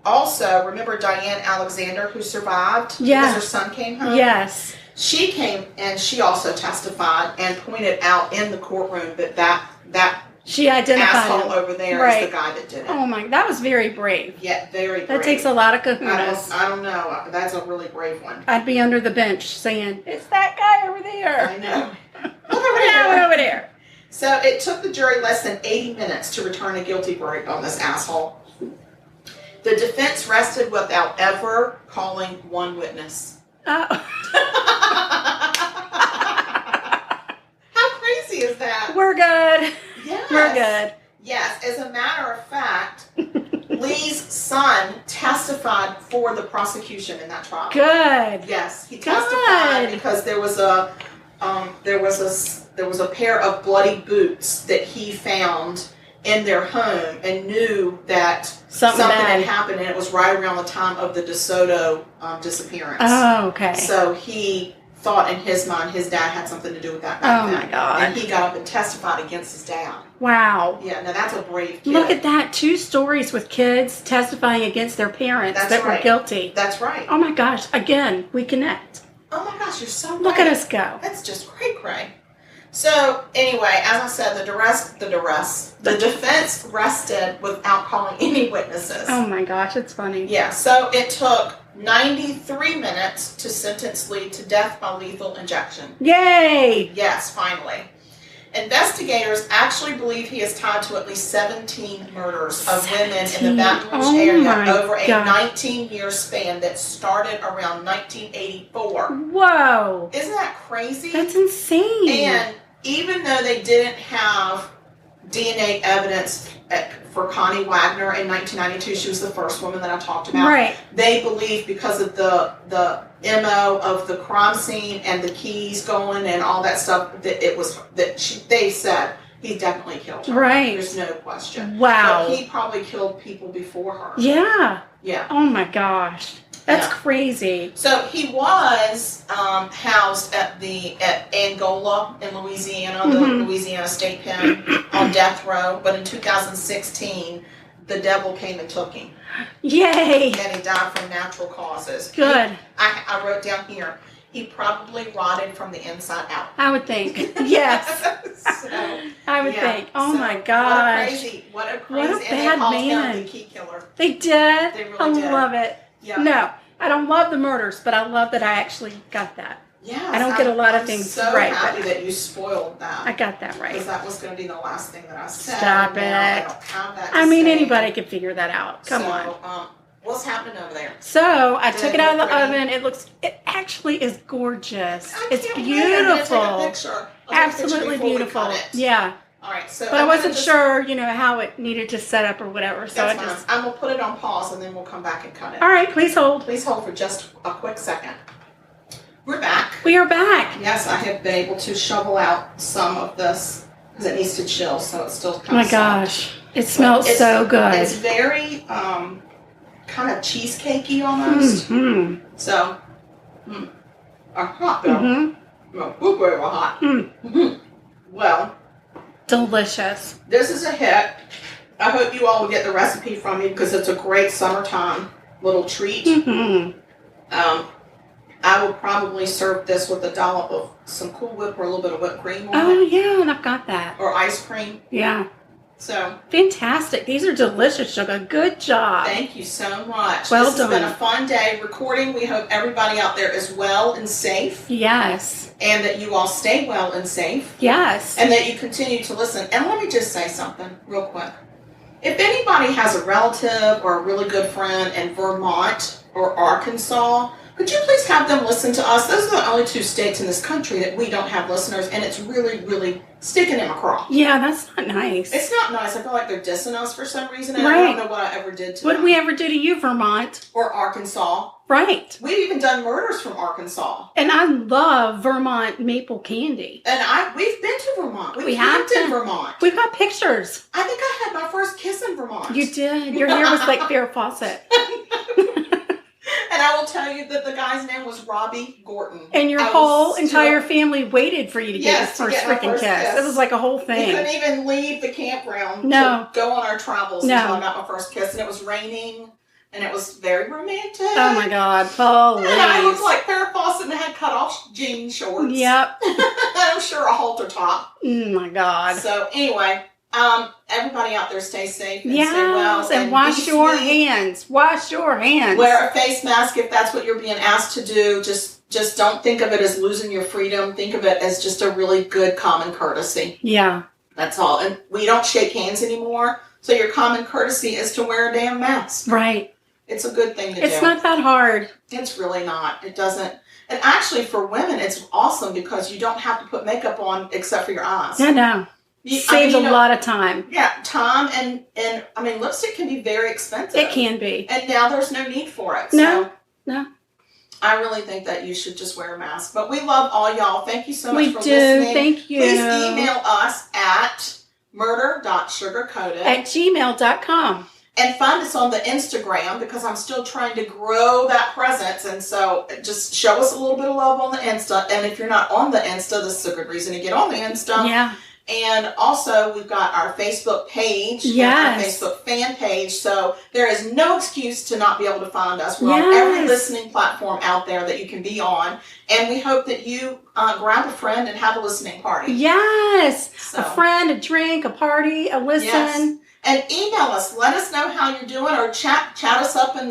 also, remember Diane Alexander who survived? Yeah. Because her son came home? Yes. She came and she also testified and pointed out in the courtroom that she identified asshole him. over there is the guy that did it. Oh my, that was very brave. Yeah, very brave. That takes a lot of kahunas. I don't know. That's a really brave one. I'd be under the bench saying, it's that guy over there. I know. Over there. So it took the jury less than 80 minutes to return a guilty verdict on this asshole. The defense rested without ever calling one witness. Oh. How crazy is that? We're good. Yes. We're good. Yes. As a matter of fact, Lee's son testified for the prosecution in that trial. Good. Yes, he testified because there was a pair of bloody boots that he found in their home and knew that something had happened, and it was right around the time of the DeSoto disappearance. Oh, okay. So he thought in his mind his dad had something to do with that back then. Oh, my God. And he got up and testified against his dad. Wow. Yeah, now that's a brave kid. Look at that. 2 stories with kids testifying against their parents were guilty. That's right. Oh, my gosh. Again, we connect. Oh, my gosh, you're so right. Look at us go. That's just cray-cray. So, anyway, as I said, the defense rested without calling any witnesses. Oh, my gosh. It's funny. Yeah, so it took 93 minutes to sentence Lee to death by lethal injection. Yay! Yes, finally. Investigators actually believe he is tied to at least 17 murders of women in the Baton Rouge area over a 19-year span that started around 1984. Whoa! Isn't that crazy? That's insane. And even though they didn't have DNA evidence for Connie Wagner in 1992, she was the first woman that I talked about. Right. They believe because of the MO of the crime scene and the keys going and all that stuff that they said he definitely killed her. Right. There's no question. Wow. But he probably killed people before her. Yeah. Yeah. Oh my gosh. That's crazy. So he was housed at Angola in Louisiana, the Louisiana State Pen, on death row. But in 2016, the devil came and took him. Yay! And he died from natural causes. Good. I wrote down here, he probably rotted from the inside out. I would think. Yes. I would think. Oh my gosh. What a What a crazy, bad man. the key killer. They did? They really I did. love it. Yeah. No, I don't love the murders, but I love that I actually got that. Yeah. I don't get a lot of things so right. I'm happy that you spoiled that. I got that right. Because that was going to be the last thing that I said. Stop it. I don't have that I mean, anybody could figure that out. Come on. What's happening over there? So I took it out of the oven. It actually is gorgeous. It's beautiful. Take a picture. Absolutely beautiful. Yeah. All right. So, but I wasn't sure, how it needed to set up or whatever. So I'm gonna put it on pause and then we'll come back and cut it. All right. Please hold. Please hold for just a quick second. We're back. We are back. Yes, I have been able to shovel out some of this because it needs to chill, so it's still kind of Oh my gosh. It smells so good. It's very kind of cheesecakey almost. Mm-hmm. So, hot though. Mm-hmm. Very hot. Mm-hmm. Well, delicious. This is a hit. I hope you all will get the recipe from me because it's a great summertime little treat. Mm-hmm. I will probably serve this with a dollop of some Cool Whip or a little bit of whipped cream on it. Oh, yeah, and I've got that. Or ice cream. Yeah. So. Fantastic. These are delicious, Sugar. Good job. Thank you so much. Well This done. has been a fun day recording. We hope everybody out there is well and safe. Yes. And that you all stay well and safe. Yes. And that you continue to listen. And let me just say something real quick. If anybody has a relative or a really good friend in Vermont or Arkansas, could you please have them listen to us? Those are the only 2 states in this country that we don't have listeners, and it's really, really sticking in a craw. Yeah, that's not nice. It's not nice. I feel like they're dissing us for some reason, and right. I don't know what I ever did to them. What did we ever do to you, Vermont? Or Arkansas. Right. We've even done murders from Arkansas. And I love Vermont maple candy. And we've been to Vermont. We have been to Vermont. We've got pictures. I think I had my first kiss in Vermont. You did. Your hair was like Farrah Fawcett. And I will tell you that the guy's name was Robbie Gorton. And your whole entire family waited for you to get your first freaking kiss. It was like a whole thing. We couldn't even leave the campground to go on our travels until I got my first kiss. And it was raining. And it was very romantic. Oh my God, please. And I looked like Farrah Fawcett and had cut off jean shorts. Yep. I'm sure a halter top. Oh my God. So anyway, everybody out there stay safe and yes, stay well. And wash your hands. Wash your hands. Wear a face mask if that's what you're being asked to do. Just don't think of it as losing your freedom. Think of it as just a really good common courtesy. Yeah. That's all. And we don't shake hands anymore. So your common courtesy is to wear a damn mask. Right. It's a good thing to do. It's not that hard. It's really not. It doesn't. And actually for women, it's awesome because you don't have to put makeup on except for your eyes. No. Saves a lot of time. Yeah, time and I mean, lipstick can be very expensive. It can be. And now there's no need for it. No. I really think that you should just wear a mask. But we love all y'all. Thank you so much for listening. We do. Thank you. Please email us at murder.sugarcoated@gmail.com. And find us on the Instagram because I'm still trying to grow that presence. And so just show us a little bit of love on the Insta. And if you're not on the Insta, this is a good reason to get on the Insta. Yeah. And also, we've got our Facebook page, our Facebook fan page. So there is no excuse to not be able to find us. We're on every listening platform out there that you can be on. And we hope that you grab a friend and have a listening party. Yes. So. A friend, a drink, a party, a listen. Yes. And email us. Let us know how you're doing, or chat us up on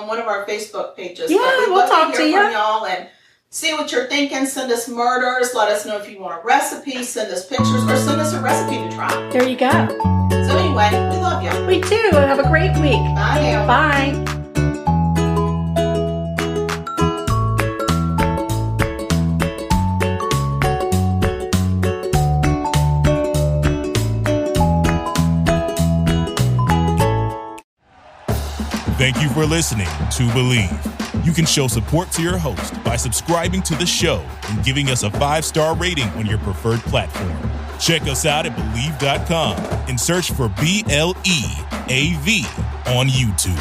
one of our Facebook pages. Yeah, we'll talk to you. From y'all and see what you're thinking. Send us murders. Let us know if you want a recipe. Send us pictures or send us a recipe to try. There you go. So anyway, we love you. We do. Have a great week. Bye now. Bye. Thank you for listening to Believe. You can show support to your host by subscribing to the show and giving us a 5-star rating on your preferred platform. Check us out at Believe.com and search for BLEAV on YouTube.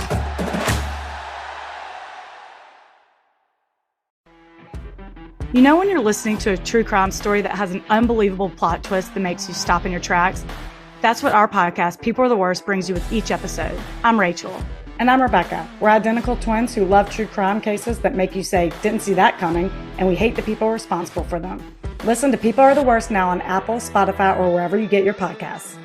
You know when you're listening to a true crime story that has an unbelievable plot twist that makes you stop in your tracks? That's what our podcast, People Are the Worst, brings you with each episode. I'm Rachel. And I'm Rebecca. We're identical twins who love true crime cases that make you say, didn't see that coming, and we hate the people responsible for them. Listen to People Are the Worst now on Apple, Spotify, or wherever you get your podcasts.